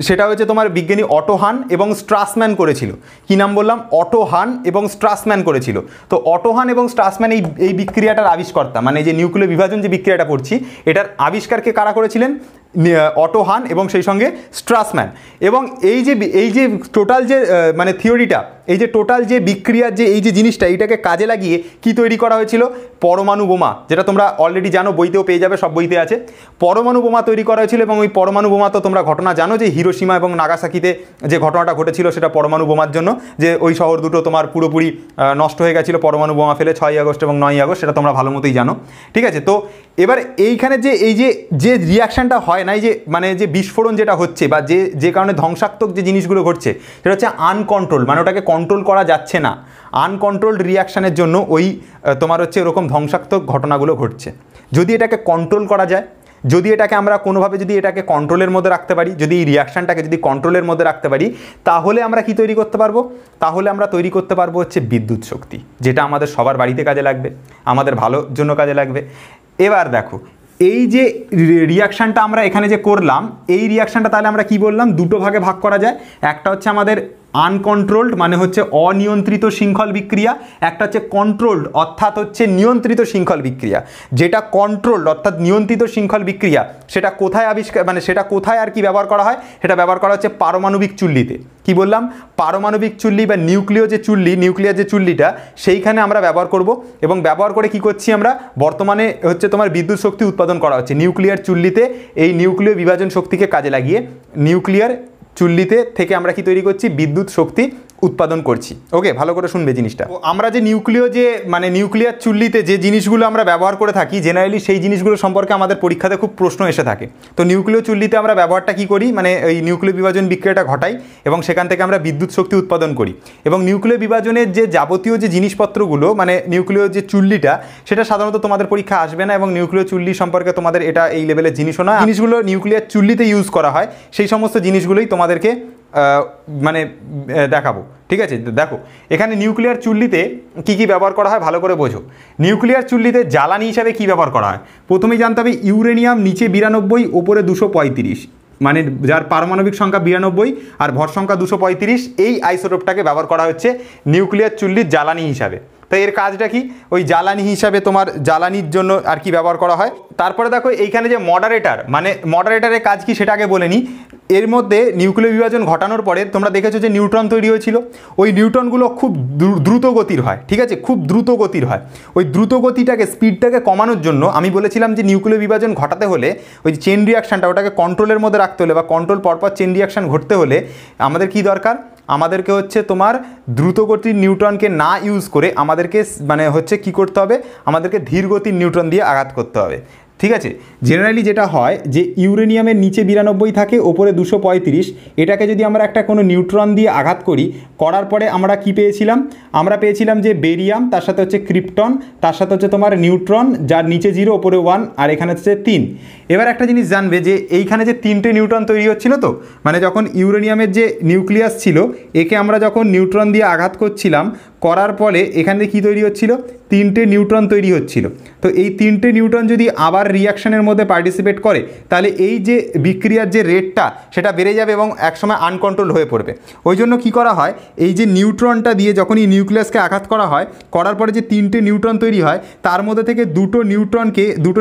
সেটা হচ্ছে তোমার বিজ্ঞানী অটো হান এবং স্ট্রাসম্যান করেছিল। কি নাম বললাম, অটো হান এবং স্ট্রাসম্যান করেছিল। তো অটো হান এবং স্ট্রাসম্যান এই বিক্রিয়াটার আবিষ্কর্তা, মানে যে নিউক্লিয় বিভাজন যে বিক্রিয়াটা পড়ছি, এটার আবিষ্কারকে কারা করেছিলেন, অটো হান এবং সেই সঙ্গে স্ট্রাসম্যান। এবং এই যে টোটাল যে মানে থিওরিটা, এই যে টোটাল যে বিক্রিয়ার যে এই যে জিনিসটা, এইটাকে কাজে লাগিয়ে কি তৈরি করা হয়েছিল, পরমাণু বোমা, যেটা তোমরা অলরেডি জানো, বইতেও পেয়ে যাবে, সব বইতে আছে। পরমাণু বোমা তৈরি করা হয়েছিল এবং ওই পরমাণু বোমা তো তোমরা ঘটনা জানো যে হিরোশিমা এবং নাগাসাকিতে যে ঘটনাটা ঘটেছিল, সেটা পরমাণু বোমার জন্য, যে ওই শহর দুটো তোমার পুরোপুরি নষ্ট হয়ে গেছিলো পরমাণু বোমা ফেলে 6ই আগস্ট এবং 9ই আগস্ট, সেটা তোমরা ভালো মতোই জানো। ঠিক আছে, তো এবার এইখানে যে এই যে রিয়াকশানটা হয় না, এই যে মানে যে বিস্ফোরণ যেটা হচ্ছে বা যে কারণে ধ্বংসাত্মক যে জিনিসগুলো ঘটছে, সেটা হচ্ছে আনকন্ট্রোল, মানে ওটাকে কন্ট্রোল করা যাচ্ছে না। আনকন্ট্রোলড রিয়াকশানের জন্য ওই তোমার হচ্ছে এরকম ধ্বংসাত্মক ঘটনাগুলো ঘটছে। যদি এটাকে কন্ট্রোল করা যায়, যদি এটাকে আমরা কোনোভাবে যদি এটাকে কন্ট্রোলের মধ্যে রাখতে পারি, যদি এই রিয়াকশানটাকে যদি কন্ট্রোলের মধ্যে রাখতে পারি, তাহলে আমরা কি তৈরি করতে পারবো, তাহলে আমরা তৈরি করতে পারবো হচ্ছে বিদ্যুৎ শক্তি, যেটা আমাদের সবার বাড়িতে কাজে লাগবে, আমাদের ভালোর জন্য কাজে লাগবে। এবার দেখো, এই যে রিয়াকশানটা আমরা এখানে যে করলাম, এই রিয়াকশানটা তাহলে আমরা কি বললাম, দুটো ভাগে ভাগ করা যায়। একটা হচ্ছে আমাদের আনকন্ট্রোলড মানে হচ্ছে অনিয়ন্ত্রিত শৃঙ্খল বিক্রিয়া, একটা হচ্ছে কন্ট্রোলড অর্থাৎ হচ্ছে নিয়ন্ত্রিত শৃঙ্খল বিক্রিয়া। যেটা কন্ট্রোলড অর্থাৎ নিয়ন্ত্রিত শৃঙ্খল বিক্রিয়া সেটা কোথায় আবিষ্কার মানে সেটা কোথায় আর কি ব্যবহার করা হয়, সেটা ব্যবহার করা হচ্ছে পারমাণবিক চুল্লিতে। কি বললাম, পারমাণবিক চুল্লি বা নিউক্লিয়ার যে চুল্লিটা সেইখানে আমরা ব্যবহার করব, এবং ব্যবহার করে কি করছি আমরা বর্তমানে হচ্ছে তোমার বিদ্যুৎ শক্তি উৎপাদন করা হচ্ছে নিউক্লিয়ার চুল্লিতে। এই নিউক্লিয় বিভাজন শক্তিকে কাজে লাগিয়ে নিউক্লিয়ার চুল্লিতে থেকে আমরা কি তৈরি করছি, বিদ্যুৎ শক্তি উৎপাদন করছি। ওকে, ভালো করে শুনবে জিনিসটা। আমরা যে নিউক্লিয়ার চুল্লিতে যে জিনিসগুলো আমরা ব্যবহার করে থাকি জেনারেলি সেই জিনিসগুলো সম্পর্কে আমাদের পরীক্ষাতে খুব প্রশ্ন এসে থাকে। তো নিউক্লিয় চুল্লিতে আমরা ব্যবহারটা কি করি, মানে এই নিউক্লিয় বিভাজন বিক্রিয়াটা ঘটাই এবং সেখান থেকে আমরা বিদ্যুৎ শক্তি উৎপাদন করি। এবং নিউক্লিয় বিভাজনের যে যাবতীয় যে জিনিসপত্রগুলো মানে নিউক্লিয় যে চুল্লিটা সেটা সাধারণত তোমাদের পরীক্ষা আসবে না, এবং নিউক্লিয় চুল্লি সম্পর্কে তোমাদের এটা এই লেভেলের জিনিসও না। জিনিসগুলো নিউক্লিয়ার চুল্লিতে ইউজ করা হয় সেই সমস্ত জিনিসগুলোই তোমাদেরকে মানে দেখাবো। ঠিক আছে, দেখো এখানে নিউক্লিয়ার চুল্লিতে কি কি ব্যবহার করা হয় ভালো করে বোঝো। নিউক্লিয়ার চুল্লিতে জ্বালানি হিসাবে কি ব্যবহার করা হয়, প্রথমেই জানতে হবে ইউরেনিয়াম নিচে 92 ওপরে 235, মানে যার পারমাণবিক সংখ্যা 92 আর ভর সংখ্যা 235, এই আইসোটোপটাকে ব্যবহার করা হচ্ছে নিউক্লিয়ার চুল্লির জ্বালানি হিসাবে। তো এর কাজটা কি, ওই জ্বালানি হিসাবে তোমার জ্বালানির জন্য আর কি ব্যবহার করা হয়। তারপরে দেখো এইখানে যে মডারেটর, মানে মডারেটরের কাজ কি সেটা আগে বলে নিই। এর মধ্যে নিউক্লিয় বিভাজন ঘটানোর পরে তোমরা দেখেছো যে নিউট্রন তৈরি হয়েছিল, ওই নিউট্রনগুলো খুব দ্রুত গতির হয়। ঠিক আছে, খুব দ্রুত গতির হয়। ওই দ্রুত গতিটাকে স্পিডটাকে কমানোর জন্য আমি বলেছিলাম যে নিউক্লিয় বিভাজন ঘটাতে হলে ওই চেন রিয়াকশানটা ওটাকে কন্ট্রোলের মধ্যে রাখতে হলে বা কন্ট্রোল পরপর চেন রিয়াকশান ঘটতে হলে আমাদের কি দরকার, আমাদেরকে হচ্ছে তোমার দ্রুতগতির নিউট্রনকে না ইউজ করে আমাদেরকে মানে হচ্ছে কি করতে হবে, আমাদেরকে ধীরগতির নিউট্রন দিয়ে আঘাত করতে হবে। ঠিক আছে, জেনারেলি যেটা হয় যে ইউরেনিয়ামের নিচে 92 থাকে ওপরে 235, এটাকে যদি আমরা একটা কোনো নিউট্রন দিয়ে আঘাত করার পরে আমরা কি পেয়েছিলাম, আমরা পেয়েছিলাম যে বেরিয়াম, তার সাথে হচ্ছে ক্রিপ্টন, তার সাথে হচ্ছে তোমার নিউট্রন যার নিচে 0 ওপরে 1 আর এখানে হচ্ছে 3। এবার একটা জিনিস জানবে যে এইখানে যে 3টে নিউট্রন তৈরি হচ্ছিল, তো মানে যখন ইউরেনিয়ামের যে নিউক্লিয়াস ছিল একে আমরা যখন নিউট্রন দিয়ে আঘাত করছিলাম, করার পরে এখানে কি তৈরি হচ্ছিল, 3টে নিউট্রন তৈরি হচ্ছিল। তো এই 3টে নিউট্রন যদি আবার রিয়াকশনের মধ্যে পার্টিসিপেট করে তাহলে এই যে বিক্রিয়ার যে রেটটা সেটা বেড়ে যাবে এবং একসময় আনকন্ট্রোল হয়ে পড়বে। ওই জন্য কী করা হয়, এই যে নিউট্রনটা দিয়ে যখন এই নিউক্লিয়াসকে আঘাত করা হয়, করার পরে যে 3টে নিউট্রন তৈরি হয় তার মধ্যে থেকে দুটো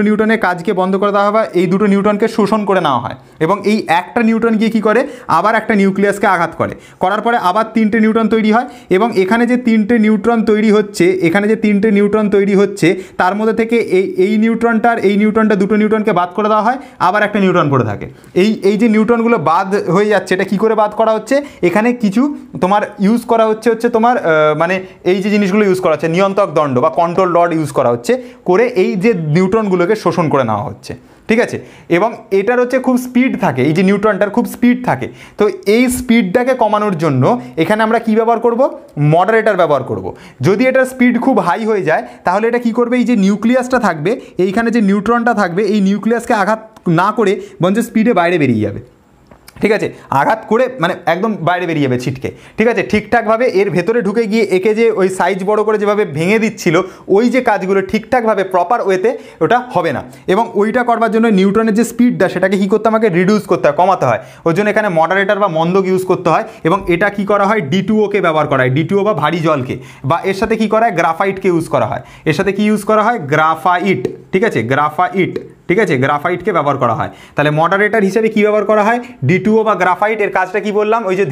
নিউট্রনের কাজকে বন্ধ করে দেওয়া হয়, এই দুটো নিউট্রনকে শোষণ করে নেওয়া হয় এবং এই একটা নিউট্রন গিয়ে কী করে আবার একটা নিউক্লিয়াসকে আঘাত করার পরে আবার 3টে নিউট্রন তৈরি হয় এবং এখানে যে 3টে নিউট্রন তৈরি হচ্ছে তার মধ্যে থেকে এই নিউট্রনটা দুটো নিউট্রনকে বাদ করে দেওয়া হয়, আবার একটা নিউট্রন পড়ে থাকে। এই যে নিউট্রনগুলো বাদ হয়ে যাচ্ছে এটা কি করে বাদ করা হচ্ছে, এখানে কিছু তোমার ইউজ করা হচ্ছে তোমার মানে এই যে জিনিসগুলো ইউজ করা হচ্ছে নিয়ন্ত্রক দণ্ড বা কন্ট্রোল রড ইউজ করা হচ্ছে করে এই যে নিউট্রনগুলোকে শোষণ করে নেওয়া হচ্ছে। ঠিক আছে, এবং এটার হচ্ছে খুব স্পিড থাকে, এই যে নিউট্রনটার খুব স্পিড থাকে। তো এই স্পিডটাকে কমানোর জন্য এখানে আমরা কি ব্যবহার করব, মডারেটর ব্যবহার করব। যদি এটার স্পিড খুব হাই হয়ে যায় তাহলে এটা কি করবে, এই যে নিউক্লিয়াসটা থাকবে এইখানে যে নিউট্রনটা থাকবে এই নিউক্লিয়াসকে আঘাত না করে বরঞ্চ স্পিডে বাইরে বেরিয়ে যাবে। ঠিক আছে, আঘাত করে মানে একদম বাইরে বেরিয়ে যাবে ছিটকে। ঠিক আছে, ঠিকঠাকভাবে এর ভেতরে ঢুকে গিয়ে একে যে ওই সাইজ বড় করে যেভাবে ভেঙে দিচ্ছিল ওই যে কাজগুলো ঠিকঠাকভাবে প্রপার ওয়েতে ওটা হবে না, এবং ওইটা করবার জন্য নিউট্রনের যে স্পিডটা সেটাকে কী করতে আমাকে রিডিউস করতে হয়, কমাতে হয়। ওই জন্য এখানে মডারেটর বা মন্দক ইউজ করতে হয় এবং এটা কি করা হয় D2O-কে ব্যবহার করা হয়, D2O বা ভারী জলকে, বা এর সাথে কি করা হয় গ্রাফাইটকে ইউজ করা হয়। এর সাথে কি ইউজ করা হয়, গ্রাফাইট। ঠিক আছে, গ্রাফাইটকে ব্যবহার করা হয়। তাহলে মডারেটর হিসেবে কি ব্যবহার করা হয়, D2O বা গ্রাফাইট। এর কাজটা কি বললাম, ওই যে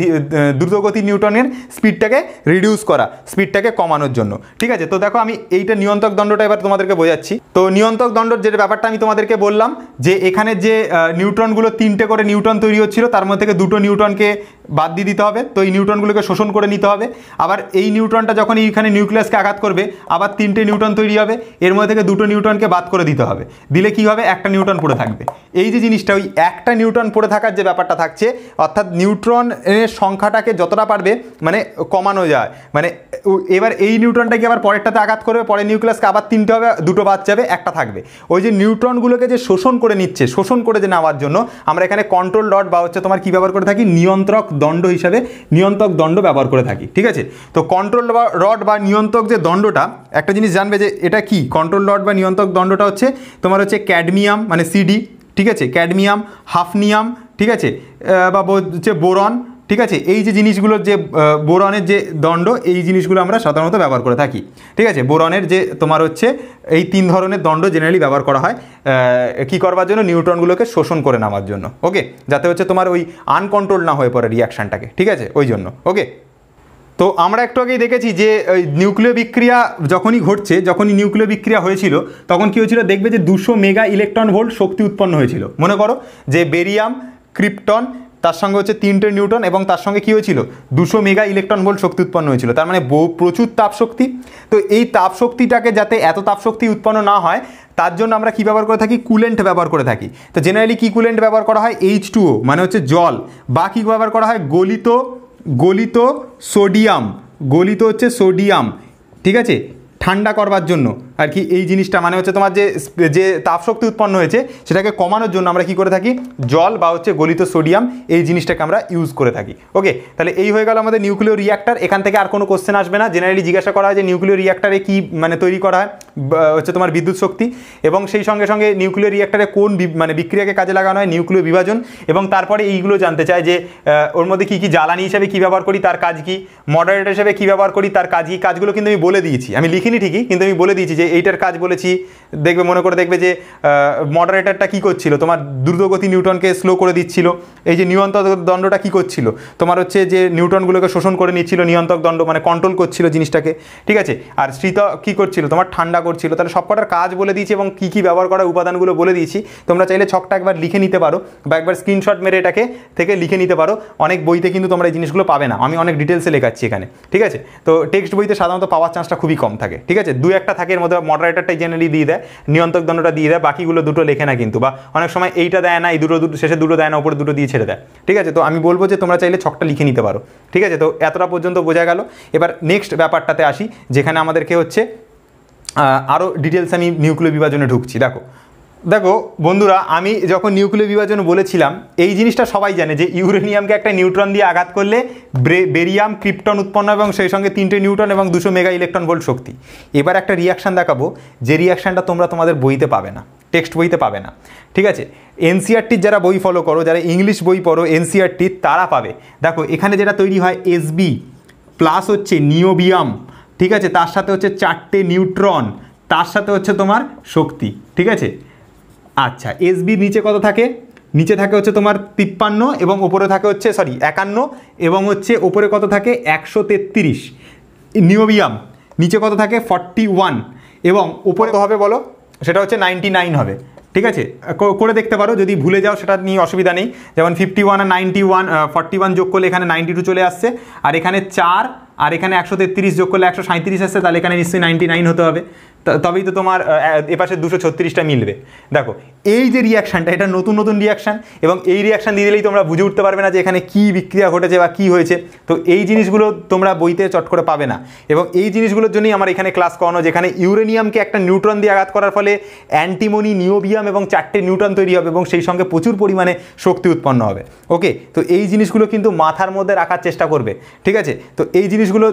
দ্রুতগতির নিউট্রনের স্পিডটাকে রিডিউস করা, স্পিডটাকে কমানোর জন্য। ঠিক আছে, তো দেখো আমি এইটা নিয়ন্ত্রক দণ্ডটা এবার তোমাদেরকে বোঝাচ্ছি। তো নিয়ন্ত্রক দণ্ডর যে ব্যাপারটা আমি তোমাদেরকে বললাম যে এখানে যে নিউট্রনগুলো 3টে করে নিউট্রন তৈরি হচ্ছিল তার মধ্যে থেকে দুটো নিউট্রনকে বাদ দিয়ে দিতে হবে, তো এই নিউট্রনগুলোকে শোষণ করে নিতে হবে। আবার এই নিউট্রনটা যখন এইখানে নিউক্লিয়াসকে আঘাত করবে আবার 3টে নিউট্রন তৈরি হবে, এর মধ্যে থেকে দুটো নিউট্রনকে বাদ করে দিতে হবে, দিলে কি হবে একটা নিউট্রন পড়ে থাকবে। এই যে জিনিসটা ওই একটা নিউট্রন পড়ে থাকার যে ব্যাপারটা থাকছে, অর্থাৎ নিউট্রনের সংখ্যাটাকে যতটা পারবে মানে কমানো যায়, মানে এবার এই নিউট্রনটাকে আবার পরেরটাতে আঘাত করবে, পরের নিউক্লিয়াসকে আবার 3টে হবে, দুটো বাদ যাবে, একটা থাকবে। ওই যে নিউট্রনগুলোকে যে শোষণ করে নিচ্ছে, শোষণ করে যে নেওয়ার জন্য আমরা এখানে কন্ট্রোল রড বা হচ্ছে তোমার কি ব্যবহার করে থাকি, নিয়ন্ত্রক দণ্ড হিসাবে নিয়ন্ত্রক দণ্ড ব্যবহার করে থাকি। ঠিক আছে, তো কন্ট্রোল রড বা নিয়ন্ত্রক যে দণ্ডটা একটা জিনিস জানবে যে এটা কি, কন্ট্রোল রড বা নিয়ন্ত্রক দণ্ডটা হচ্ছে তোমার হচ্ছে ক্যাডমিয়াম মানে CD, ঠিক আছে, ক্যাডমিয়াম, হাফনিয়াম, ঠিক আছে, বা হচ্ছে বোরন, ঠিক আছে, এই যে জিনিসগুলোর যে বোরনের যে দণ্ড, এই জিনিসগুলো আমরা সাধারণত ব্যবহার করে থাকি। ঠিক আছে, বোরনের যে তোমার হচ্ছে এই 3 ধরনের দণ্ড জেনারেলি ব্যবহার করা হয় কি করবার জন্য, নিউট্রনগুলোকে শোষণ করে নেওয়ার জন্য। ওকে, যাতে হচ্ছে তোমার ওই আনকন্ট্রোল না হয়ে পড়ে রিয়াকশানটাকে। ঠিক আছে, ওই জন্য। ওকে, তো আমরা একটু আগেই দেখেছি যে ওই নিউক্লিয় বিক্রিয়া যখনই ঘটছে, যখনই নিউক্লিয় বিক্রিয়া হয়েছিল তখন কী হয়েছিল, দেখবে যে 200 মেগা ইলেকট্রন ভোল্ট শক্তি উৎপন্ন হয়েছিল। মনে করো যে বেরিয়াম, ক্রিপ্টন, তার সঙ্গে হচ্ছে 3টে নিউট্রন এবং তার সঙ্গে কী হয়েছিল, 200 মেগা ইলেকট্রন ভোল্ট শক্তি উৎপন্ন হয়েছিল। তার মানে প্রচুর তাপশক্তি। তো এই তাপশক্তিটাকে যাতে এত তাপশক্তি উৎপন্ন না হয় তার জন্য আমরা কী ব্যবহার করে থাকি, কুলেন্ট ব্যবহার করে থাকি। তো জেনারেলি কী কুলেন্ট ব্যবহার করা হয়, H2O মানে হচ্ছে জল, বা কী ব্যবহার করা হয়, গলিত সোডিয়াম, গলিত হচ্ছে সোডিয়াম। ঠিক আছে, ঠান্ডা করবার জন্য আর কি এই জিনিসটা, মানে হচ্ছে তোমার যে তাপশক্তি উৎপন্ন হয়েছে সেটাকে কমানোর জন্য আমরা কি করে থাকি, জল বা হচ্ছে গলিত সোডিয়াম এই জিনিসটাকে আমরা ইউজ করে থাকি। ওকে, তাহলে এই হয়ে গেল আমাদের নিউক্লিয় রিঅ্যাক্টর। এখান থেকে আর কোনো কোশ্চেন আসবে না। জেনারেলি জিজ্ঞাসা করা হয় যে নিউক্লিয় রিঅ্যাক্টরে কি মানে তৈরি করা হয়, হচ্ছে তোমার বিদ্যুৎ শক্তি, এবং সেই সঙ্গে সঙ্গে নিউক্লিয় রিঅ্যাক্টরে কোন মানে বিক্রিয়াকে কাজে লাগানো হয়, নিউক্লিয় বিভাজন। এবং তারপরে এইগুলো জানতে চায় যে ওর মধ্যে কী কী জ্বালানি হিসেবে কী ব্যবহার করি, তার কাজ কী, মডারেটর হিসেবে কী ব্যবহার করি, তার কাজ কী। কাজগুলো কিন্তু আমি বলে দিয়েছি, আমি লিখিনি ঠিকই, কিন্তু আমি বলে দিয়েছি যে এইটার কাজ বলেছি। দেখবে, মনে করে দেখবে যে মডারেটরটা কী করছিল, তোমার দ্রুতগতি নিউট্রনকে স্লো করে দিচ্ছিল। এই যে নিয়ন্ত্রক দণ্ডটা কী করছিল, তোমার হচ্ছে যে নিউট্রনগুলোকে শোষণ করে নিচ্ছিল, নিয়ন্ত্রক দণ্ড মানে কন্ট্রোল করছিল জিনিসটাকে। ঠিক আছে, আর শীত কী করছিল, তোমার ঠান্ডা করছিল। তাহলে সবকটার কাজ বলে দিয়েছি এবং কী কী ব্যবহার করা উপাদানগুলো বলে দিয়েছি। তোমরা চাইলে ছকটা একবার লিখে নিতে পারো বা একবার স্ক্রিনশট মেরে এটাকে থেকে লিখে নিতে পারো। অনেক বইতে কিন্তু তোমরা এই জিনিসগুলো পাবে না, আমি অনেক ডিটেলসে লেখাচ্ছি এখানে। ঠিক আছে, তো টেক্সট বইতে সাধারণত পাওয়ার চান্সটা খুবই কম থাকে। ঠিক আছে, 2-1টা থাকে, এর মধ্যে মডারেটরটাই জেনারেলি দিয়ে দেয়, নিয়ন্ত্রক দণ্ডটা দিয়ে দেয়, বাকিগুলো দুটো লেখে না কিন্তু, বা অনেক সময় এইটা দেয় না, এই দুটো শেষে দুটো দেয় না, উপরে দুটো দিয়ে ছেড়ে দেয়। ঠিক আছে, তো আমি বলবো যে তোমরা চাইলে ছকটা লিখে নিতে পারো। ঠিক আছে, তো এতটা পর্যন্ত বোঝা গেল। এবার নেক্সট ব্যাপারটাতে আসি, যেখানে আমাদেরকে হচ্ছে আরও ডিটেলস আমি নিউক্লিয় বিভাজনে ঢুকছি। দেখো বন্ধুরা, আমি যখন নিউক্লিয় বিভাজন বলেছিলাম, এই জিনিসটা সবাই জানে যে ইউরেনিয়ামকে একটা নিউট্রন দিয়ে আঘাত করলে বেরিয়াম, ক্রিপ্টন উৎপন্ন এবং সেই সঙ্গে 3টে নিউট্রন এবং 200 মেগা ইলেকট্রন ভোল্ট শক্তি। এবার একটা রিয়াকশান দেখাবো, যে রিয়াকশানটা তোমরা তোমাদের বইতে পাবে না, টেক্সট বইতে পাবে না। ঠিক আছে, এনসিইআরটির যারা বই ফলো করো, যারা ইংলিশ বই পড়ো এনসিইআরটির, তারা পাবে। দেখো, এখানে যেটা তৈরি হয় এসবি প্লাস হচ্ছে নিওবিয়াম। ঠিক আছে, তার সাথে হচ্ছে 4টে নিউট্রন, তার সাথে হচ্ছে তোমার শক্তি। ঠিক আছে, আচ্ছা, এসবির নিচে কত থাকে, নিচে থাকে হচ্ছে তোমার 53 এবং ওপরে থাকে হচ্ছে 51 এবং হচ্ছে ওপরে কত থাকে 133। নিওবিয়াম নিচে কত থাকে 41 এবং ওপরে কত হবে বলো, সেটা হচ্ছে 99 হবে। ঠিক আছে, করে দেখতে পারো, যদি ভুলে যাও সেটা নিয়ে অসুবিধা নেই। যেমন 51 আর 91, 41 যোগ করলে এখানে 92 চলে আসছে, আর এখানে 4 আর এখানে 133 যোগ করলে 137 আসছে, তাহলে এখানে নিশ্চয়ই 99 হতে হবে। তবেই তো তোমার এপাশে 236টা মিলবে। দেখো, এই যে রিয়াকশানটা, এটা নতুন নতুন রিয়াকশান, এবং এই রিয়াকশান দিয়ে দিলেই তোমরা বুঝে উঠতে পারবে না যে এখানে কী বিক্রিয়া ঘটেছে বা কী হয়েছে। তো এই জিনিসগুলো তোমরা বইতে চট করে পাবে না, এবং এই জিনিসগুলোর জন্যই আমার এখানে ক্লাস করানো, যেখানে ইউরেনিয়ামকে একটা নিউট্রন দিয়ে আঘাত করার ফলে অ্যান্টিমনি, নিওবিয়াম এবং 4টে নিউট্রন তৈরি হবে এবং সেই সঙ্গে প্রচুর পরিমাণে শক্তি উৎপন্ন হবে। ওকে, তো এই জিনিসগুলো কিন্তু মাথার মধ্যে রাখার চেষ্টা করবে। ঠিক আছে, তো এই জিনিসগুলো,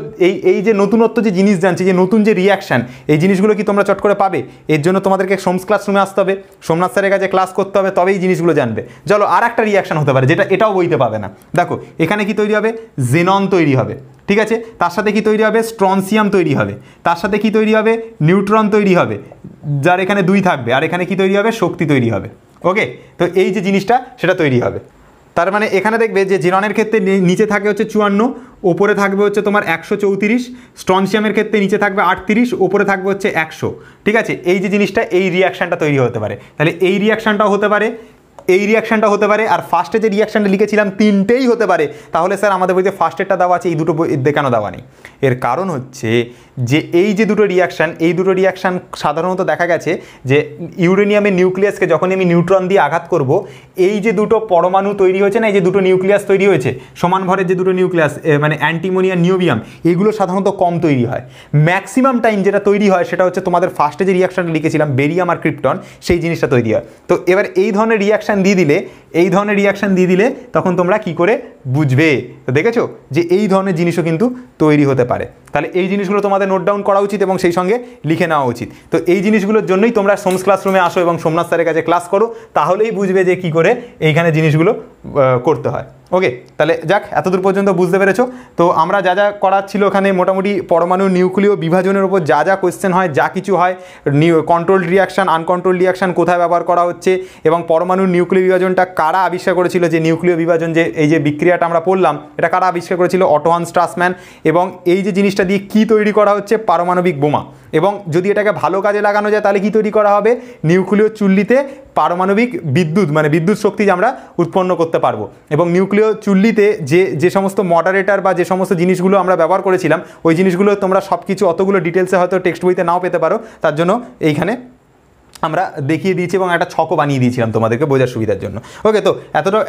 এই যে নতুনত্ব যে জিনিস জানছি, যে নতুন যে রিয়াকশান, এই জিনিসগুলো কি তোমরা চট করে পাবে? এর জন্য তোমাদেরকে সোমস ক্লাসরুমে আসতে হবে, সোমনাথ স্যারের কাছে ক্লাস করতে হবে, তবেই জিনিসগুলো জানবে। চলো, আর একটা রিয়াকশান হতে পারে, যেটা এটাও বইতে পাবে না। দেখো, এখানে কি তৈরি হবে, জেনন তৈরি হবে। ঠিক আছে, তার সাথে কি তৈরি হবে, স্ট্রনসিয়াম তৈরি হবে, তার সাথে কি তৈরি হবে, নিউট্রন তৈরি হবে, যার এখানে 2 থাকবে, আর এখানে কি তৈরি হবে, শক্তি তৈরি হবে। ওকে, তো এই যে জিনিসটা সেটা তৈরি হবে। তার মানে এখানে দেখবে যে জিননের ক্ষেত্রে নিচে থাকে হচ্ছে 54, ওপরে থাকবে হচ্ছে তোমার 134, স্ট্রনসিয়ামের ক্ষেত্রে নিচে থাকবে 38, ওপরে থাকবে হচ্ছে 100। ঠিক আছে, এই যে জিনিসটা, এই রিয়াকশানটা তৈরি হতে পারে। তাহলে এই রিয়াকশানটাও হতে পারে, এই রিয়াকশানটা হতে পারে, আর ফার্স্টে যে রিয়াকশানটা লিখেছিলাম 3টেই হতে পারে। তাহলে স্যার আমাদের বইতে ফার্স্টেরটা দেওয়া আছে, এই দুটো কেন দেওয়া নেই? এর কারণ হচ্ছে যে এই যে দুটো রিয়াকশান, এই দুটো রিয়াকশান সাধারণত দেখা গেছে যে ইউরেনিয়ামের নিউক্লিয়াসকে যখনই আমি নিউট্রন দিয়ে আঘাত করব, এই যে দুটো পরমাণু তৈরি হয়েছে না, এই যে দুটো নিউক্লিয়াস তৈরি হয়েছে, সমান ভরের যে দুটো নিউক্লিয়াস, মানে অ্যান্টিমনি আর নিওবিয়াম, এগুলো সাধারণত কম তৈরি হয়। ম্যাক্সিমাম টাইম যেটা তৈরি হয় সেটা হচ্ছে তোমাদের ফার্স্টে যে রিয়াকশানটা লিখেছিলাম, বেরিয়াম আর ক্রিপ্টন, সেই জিনিসটা তৈরি হয়। তো এবার এই ধরনের রিয়াকশান দিয়ে দিলে তখন তোমরা কি করে বুঝবে? তো দেখেছো যে এই ধরনের জিনিসও কিন্তু তৈরি হতে পারে। তাহলে এই জিনিসগুলো তোমাদের নোট ডাউন করা উচিত এবং সেই সঙ্গে লিখে নেওয়া উচিত। তো এই জিনিসগুলোর জন্যই তোমরা সোমস ক্লাসরুমে আসো এবং সোমনাথ স্যারের কাছে ক্লাস করো, তাহলেই বুঝবে যে কী করে এইখানে জিনিসগুলো করতে হয়। ওকে, তাহলে যাক, এতদূর পর্যন্ত বুঝতে পেরেছো। তো আমরা যা যা করার ছিল ওখানে মোটামুটি পরমাণু নিউক্লিয় বিভাজনের উপর যা যা কোয়েশ্চেন হয়, যা কিছু হয়, কন্ট্রোল রিয়াকশান, আনকন্ট্রোল রিয়াকশান কোথায় ব্যবহার করা হচ্ছে এবং পরমাণুর নিউক্লিয় বিভাজনটা কারা আবিষ্কার করেছিল, যে নিউক্লিয় বিভাজন যে এই যে বিক্রিয়াটা আমরা পড়লাম এটা কারা আবিষ্কার করেছিল, অটো হান স্ট্রাসম্যান। এবং এই যে জিনিসটা দিয়ে কী তৈরি করা হচ্ছে, পারমাণবিক বোমা। এবং যদি এটাকে ভালো কাজে লাগানো যায় তাহলে কি তৈরি করা হবে, নিউক্লিয় চুল্লিতে পারমাণবিক বিদ্যুৎ মানে বিদ্যুৎ শক্তি আমরা উৎপন্ন করতে পারবো। এবং নিউক্লিয় চুল্লিতে যে সমস্ত মডারেটর বা যে সমস্ত জিনিসগুলো আমরা ব্যবহার করেছিলাম, ওই জিনিসগুলো তোমরা সব কিছু অতগুলো ডিটেলসে হয়তো টেক্সট বইতে নাও পেতে পারো, তার জন্য এইখানে আমরা দেখিয়ে দিয়েছি এবং একটা ছকও বানিয়ে দিয়েছিলাম তোমাদেরকে বোঝার সুবিধার জন্য। ওকে, তো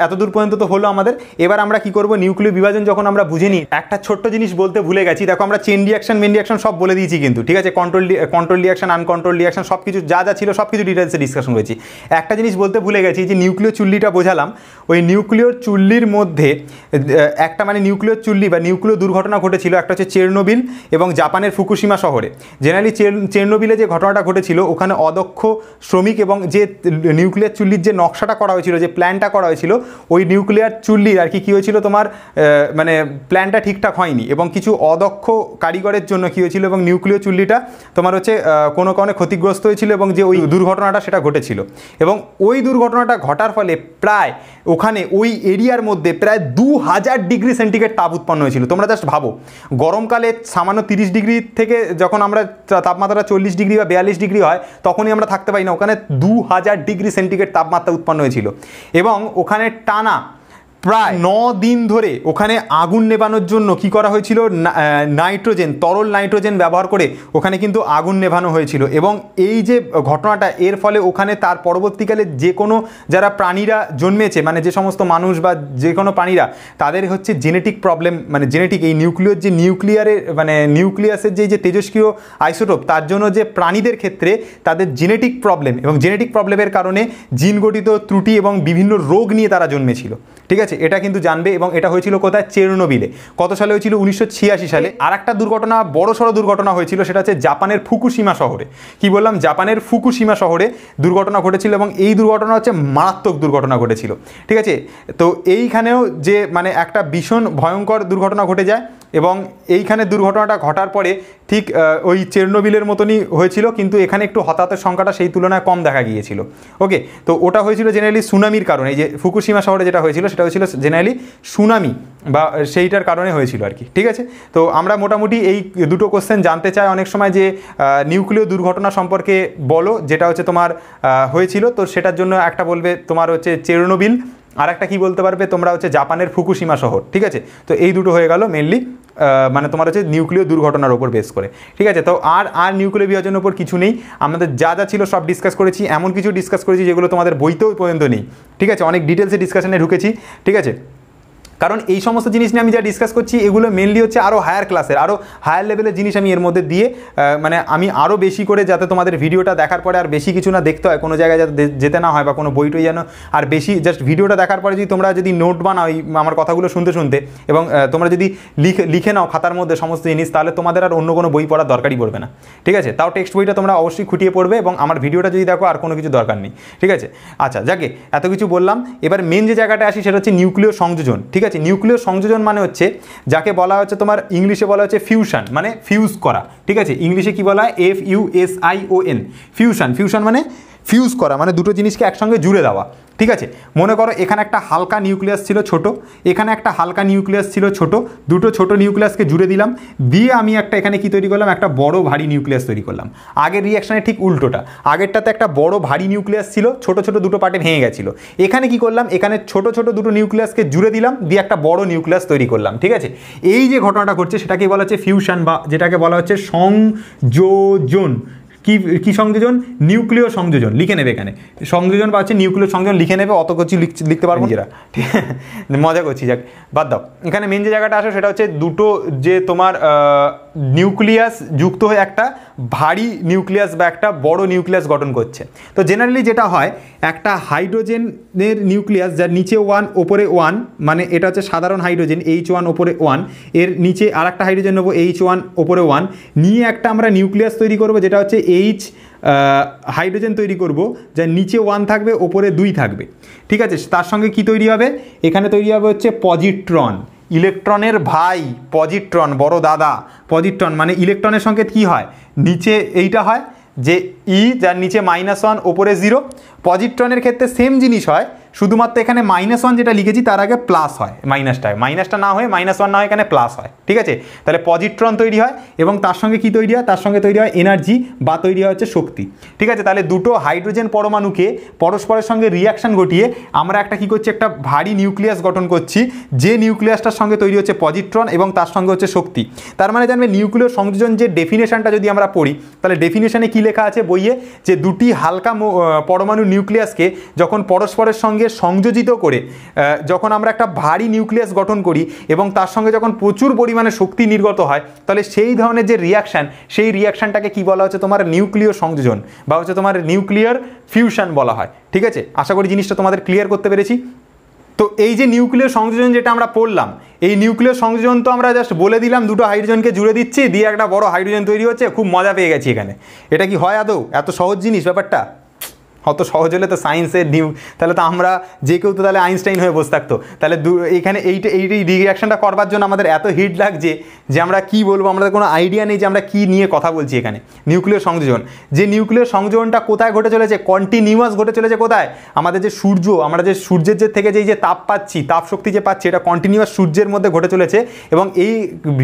এতদূর পর্যন্ত তো হলো আমাদের। এবার আমরা কি করব, নিউক্লিয় বিভাজন যখন আমরা বুঝে নিই, একটা ছোট্ট জিনিস বলতে ভুলে গেছি। দেখো আমরা চেন রিয়াকশন, মেন রিয়াকশন সব বলে দিয়েছি কিন্তু, ঠিক আছে, কন্ট্রোল রিয়াকশন, আনকন্ট্রোল রিয়াকশন সব কিছু যা যা ছিল সব কিছু ডিটেলসে ডিসকাশন করেছি। একটা জিনিস বলতে ভুলে গেছি, যে নিউক্লিয় চুল্লিটা বোঝালাম, ওই নিউক্লিয় চুল্লির মধ্যে একটা মানে নিউক্লিয় চুল্লি বা নিউক্লিয় দুর্ঘটনা ঘটেছিল, একটা হচ্ছে চেরনোবিল এবং জাপানের ফুকুশিমা শহরে। জেনারেলি চেরনোবিলে যে ঘটনাটা ঘটেছিল, ওখানে অদক্ষ শ্রমিক এবং যে নিউক্লিয়ার চুল্লির যে নকশাটা করা হয়েছিল, যে প্ল্যানটা করা হয়েছিল, ওই নিউক্লিয়ার চুল্লির আর কি হয়েছিল তোমার মানে প্ল্যানটা ঠিকঠাক হয়নি এবং কিছু অদক্ষ কারিগরের জন্য কী হয়েছিল, এবং নিউক্লিয় চুল্লিটা তোমার হচ্ছে কোনো কারণে ক্ষতিগ্রস্ত হয়েছিল এবং যে ওই দুর্ঘটনাটা সেটা ঘটেছিল। এবং ওই দুর্ঘটনাটা ঘটার ফলে প্রায় ওখানে ওই এরিয়ার মধ্যে প্রায় 2000 ডিগ্রি সেন্টিগ্রেড তাপ উৎপন্ন হয়েছিল। তোমরা জাস্ট ভাবো, গরমকালে সামান্য 30 ডিগ্রি থেকে যখন আমরা তাপমাত্রা 40 ডিগ্রি বা 42 ডিগ্রি হয় তখনই আমরা থাকতে পারি না, ওখানে 2000 ডিগ্রি সেন্টিগ্রেড তাপমাত্রা উৎপন্ন হয়েছিল। এবং ওখানে টানা প্রায় 9 দিন ধরে ওখানে আগুন নেভানোর জন্য কি করা হয়েছিল, নাইট্রোজেন, তরল নাইট্রোজেন ব্যবহার করে ওখানে কিন্তু আগুন নেভানো হয়েছিল। এবং এই যে ঘটনাটা, এর ফলে ওখানে তার পরবর্তীকালে যে কোনো যারা প্রাণীরা জন্মেছে, মানে যে সমস্ত মানুষ বা যে কোনো প্রাণীরা, তাদের হচ্ছে জেনেটিক প্রবলেম, মানে জেনেটিক এই নিউক্লিয়ার যে নিউক্লিয়ারের মানে নিউক্লিয়াসের যে তেজস্ক্রিয় আইসোটোপ, তার জন্য যে প্রাণীদের ক্ষেত্রে তাদের জেনেটিক প্রবলেম এবং জেনেটিক প্রবলেমের কারণে জিনগঠিত ত্রুটি এবং বিভিন্ন রোগ নিয়ে তারা জন্মেছিল, ঠিক আছে, এটা কিন্তু জানবে। এবং এটা হয়েছিল কোথায়, চেরনোবিলে। কত সালে হয়েছিল, 1986 সালে। আর একটা দুর্ঘটনা, বড়সড় দুর্ঘটনা হয়েছিল, সেটা হচ্ছে জাপানের ফুকুশিমা শহরে। কি বললাম, জাপানের ফুকুশিমা শহরে দুর্ঘটনা ঘটেছিল এবং এই দুর্ঘটনা হচ্ছে মারাত্মক দুর্ঘটনা ঘটেছিল, ঠিক আছে। তো এইখানেও যে মানে একটা ভীষণ ভয়ঙ্কর দুর্ঘটনা ঘটে যায় এবং এইখানে দুর্ঘটনাটা ঘটার পরে ঠিক ওই চেরনোবিলের মতনই হয়েছিল, কিন্তু এখানে একটু হতাহতের সংখ্যাটা সেই তুলনায় কম দেখা গিয়েছিল। ওকে, তো ওটা হয়েছিল জেনারেলি সুনামির কারণে। এই যে ফুকুশিমা শহরে যেটা হয়েছিল সেটা হয়েছিল জেনারেলি সুনামি বা সেইটার কারণে হয়েছিল আর কি, ঠিক আছে। তো আমরা মোটামুটি এই দুটো কোশ্চেন জানতে চাই অনেক সময়, যে নিউক্লিয় দুর্ঘটনা সম্পর্কে বলো যেটা হচ্ছে তোমার হয়েছিল, তো সেটার জন্য একটা বলবে তোমার হচ্ছে চেরনোবিল, আর একটা কী বলতে পারবে তোমরা হচ্ছে জাপানের ফুকুশিমা শহর, ঠিক আছে। তো এই দুটো হয়ে গেল মেনলি মানে তোমার হচ্ছে নিউক্লিয় দুর্ঘটনার ওপর বেস করে, ঠিক আছে। তো আর নিউক্লিয় বিভাজনের উপর কিছু নেই, আমাদের যা যা ছিল সব ডিসকাস করেছি, এমন কিছু ডিসকাস করেছি যেগুলো তোমাদের বইতেও পর্যন্ত নেই, ঠিক আছে। অনেক ডিটেলসে ডিসকাশনে ঢুকেছি, ঠিক আছে। কারণ এই সমস্ত জিনিস নিয়ে আমি যা ডিসকাস করছি এগুলো মেনলি হচ্ছে আরও হায়ার ক্লাসের, আরও হায়ার লেভেলের জিনিস আমি এর মধ্যে দিয়ে মানে আমি আরও বেশি করে, যাতে তোমাদের ভিডিওটা দেখার পরে আর বেশি কিছু না দেখতে হয়, কোনো জায়গায় যাতে যেতে না হয় বা কোনো বইটই যেন আর বেশি, জাস্ট ভিডিওটা দেখার পরে যদি তোমরা যদি নোট বানাও আমার কথাগুলো শুনতে শুনতে এবং তোমরা যদি লিখে নাও খাতার মধ্যে সমস্ত জিনিস, তাহলে তোমাদের আর অন্য কোনো বই পড়ার দরকারই পড়বে না, ঠিক আছে। তাও টেক্সট বইটা তোমরা অবশ্যই খুঁটিয়ে পড়বে এবং আমার ভিডিওটা যদি দেখো আর কোনো কিছু দরকার নেই, ঠিক আছে। আচ্ছা, যাকে এত কিছু বললাম, এবার মেন যে জায়গাটা আসি সেটা হচ্ছে নিউক্লিয় সংযোজন, ঠিক আছে। নিউক্লিয় সংযোজন মানে হচ্ছে যাকে বলা হচ্ছে তোমার ইংলিশে বলা হচ্ছে ফিউশন, মানে ফিউজ করা, ঠিক আছে। ইংলিশে কি বলা হয়, FUSION, ফিউশন। ফিউশন মানে ফিউজ করা, মানে দুটো জিনিসকে একসঙ্গে জুড়ে দেওয়া, ঠিক আছে। মনে করো এখানে একটা হালকা নিউক্লিয়াস ছিল ছোট, এখানে একটা হালকা নিউক্লিয়াস ছিল ছোট, দুটো ছোট নিউক্লিয়াসকে জুড়ে দিলাম, দিয়ে আমি একটা এখানে কি তৈরি করলাম, একটা বড় ভারী নিউক্লিয়াস তৈরি করলাম। আগের রিয়াকশানে ঠিক উল্টোটা, আগেরটাতে একটা বড় ভারী নিউক্লিয়াস ছিল, ছোট ছোট দুটো পার্টে ভেঙে গেছিলো। এখানে কি করলাম, এখানে ছোট ছোট দুটো নিউক্লিয়াসকে জুড়ে দিলাম, দিয়ে একটা বড় নিউক্লিয়াস তৈরি করলাম, ঠিক আছে। এই যে ঘটনাটা ঘটছে সেটাকে বলা হচ্ছে ফিউশন, বা যেটাকে বলা হচ্ছে সংযোজন। কি সংযোজন, নিউক্লিয় সংযোজন, লিখে নেবে এখানে সংযোজন বা হচ্ছে নিউক্লিয় সংযোজন লিখে নেবে, অত কিছু লিখতে পারবো নিজেরা, ঠিক মজা করছি, যাক বাদ দাও। এখানে মেন যে জায়গাটা আসে সেটা হচ্ছে দুটো যে তোমার নিউক্লিয়াস যুক্ত হয়ে একটা ভারী নিউক্লিয়াস বা একটা বড় নিউক্লিয়াস গঠন করছে। তো জেনারেলি যেটা হয়, একটা হাইড্রোজেনের নিউক্লিয়াস যার নিচে 1 ওপরে 1, মানে এটা হচ্ছে সাধারণ হাইড্রোজেন H1 ওপরে 1, এর নিচে আর একটা হাইড্রোজেন নেবো H1 ওপরে 1, নিয়ে একটা আমরা নিউক্লিয়াস তৈরি করব যেটা হচ্ছে হাইড্রোজেন তৈরি করব, যার নিচে 1 থাকবে ওপরে 2 থাকবে। ঠিক আছে, তার সঙ্গে কি তৈরি হবে, এখানে তৈরি হবে হচ্ছে পজিট্রন, ইলেকট্রনের ভাই পজিট্রন, বড় দাদা পজিট্রন। মানে ইলেকট্রনের সঙ্গে কি হয়, নিচে এইটা হয় যে যার নিচে -1 ওপরে 0। পজিট্রনের ক্ষেত্রে সেম জিনিস হয়, শুধুমাত্র এখানে -1 যেটা লিখেছি তার আগে প্লাস হয়, মাইনাসটা না হয়ে -1 না হয় এখানে প্লাস হয়। ঠিক আছে, তাহলে পজিট্রন তৈরি হয় এবং তার সঙ্গে কি তৈরি হয়, তার সঙ্গে তৈরি হয় এনার্জি বা তৈরি হয় হচ্ছে শক্তি। ঠিক আছে, তাহলে দুটো হাইড্রোজেন পরমাণুকে পরস্পরের সঙ্গে রিয়াকশন ঘটিয়ে আমরা একটা কি করছি, একটা ভারী নিউক্লিয়াস গঠন করছি, যে নিউক্লিয়াসটার সঙ্গে তৈরি হচ্ছে পজিট্রন এবং তার সঙ্গে হচ্ছে শক্তি। তার মানে জানবে নিউক্লিয় সংযোজন যে ডেফিনেশনটা যদি আমরা পড়ি, তাহলে ডেফিনেশনে কি লেখা আছে বইয়ে, যে দুটি হালকা পরমাণু নিউক্লিয়াসকে যখন পরস্পরের সঙ্গে সংযোজিত করে যখন আমরা একটা ভারী নিউক্লিয়াস গঠন করি এবং তার সঙ্গে যখন প্রচুর পরিমাণে শক্তি নির্গত হয়, তাহলে সেই ধরনের যে রিয়াকশান, সেই রিয়াকশানটাকে কি বলা হচ্ছে, তোমার নিউক্লিয় সংযোজন বা হচ্ছে তোমার নিউক্লিয়ার ফিউশন বলা হয়। ঠিক আছে, আশা করি জিনিসটা তোমাদের ক্লিয়ার করতে পেরেছি। তো এই যে নিউক্লিয় সংযোজন যেটা আমরা পড়লাম, এই নিউক্লিয় সংযোজন তো আমরা জাস্ট বলে দিলাম দুটো হাইড্রোজেনকে জুড়ে দিচ্ছি, দিয়ে একটা বড় হাইড্রোজেন তৈরি হচ্ছে, খুব মজা পেয়ে গেছি এখানে। এটা কি হয় আদৌ? এত সহজ জিনিস ব্যাপারটা? অত সহজ হলে তো সায়েন্সের তাহলে তো আমরা যে কেউ তো তাহলে আইনস্টাইন হয়ে বসে থাকতো। তাহলে এখানে এই রিয়াকশনটা করবার জন্য আমাদের এত হিট লাগছে যে আমরা কি বলবো, আমাদের কোনো আইডিয়া নেই যে আমরা কি নিয়ে কথা বলছি এখানে। নিউক্লিয় সংযোজন, যে নিউক্লিয় সংযোজনটা কোথায় ঘটে চলেছে, কন্টিনিউয়াস ঘটে চলেছে কোথায়, আমাদের যে সূর্য, আমরা যে সূর্যের থেকে যে তাপ পাচ্ছি, তাপ শক্তি যে পাচ্ছি, এটা কন্টিনিউয়াস সূর্যের মধ্যে ঘটে চলেছে এবং এই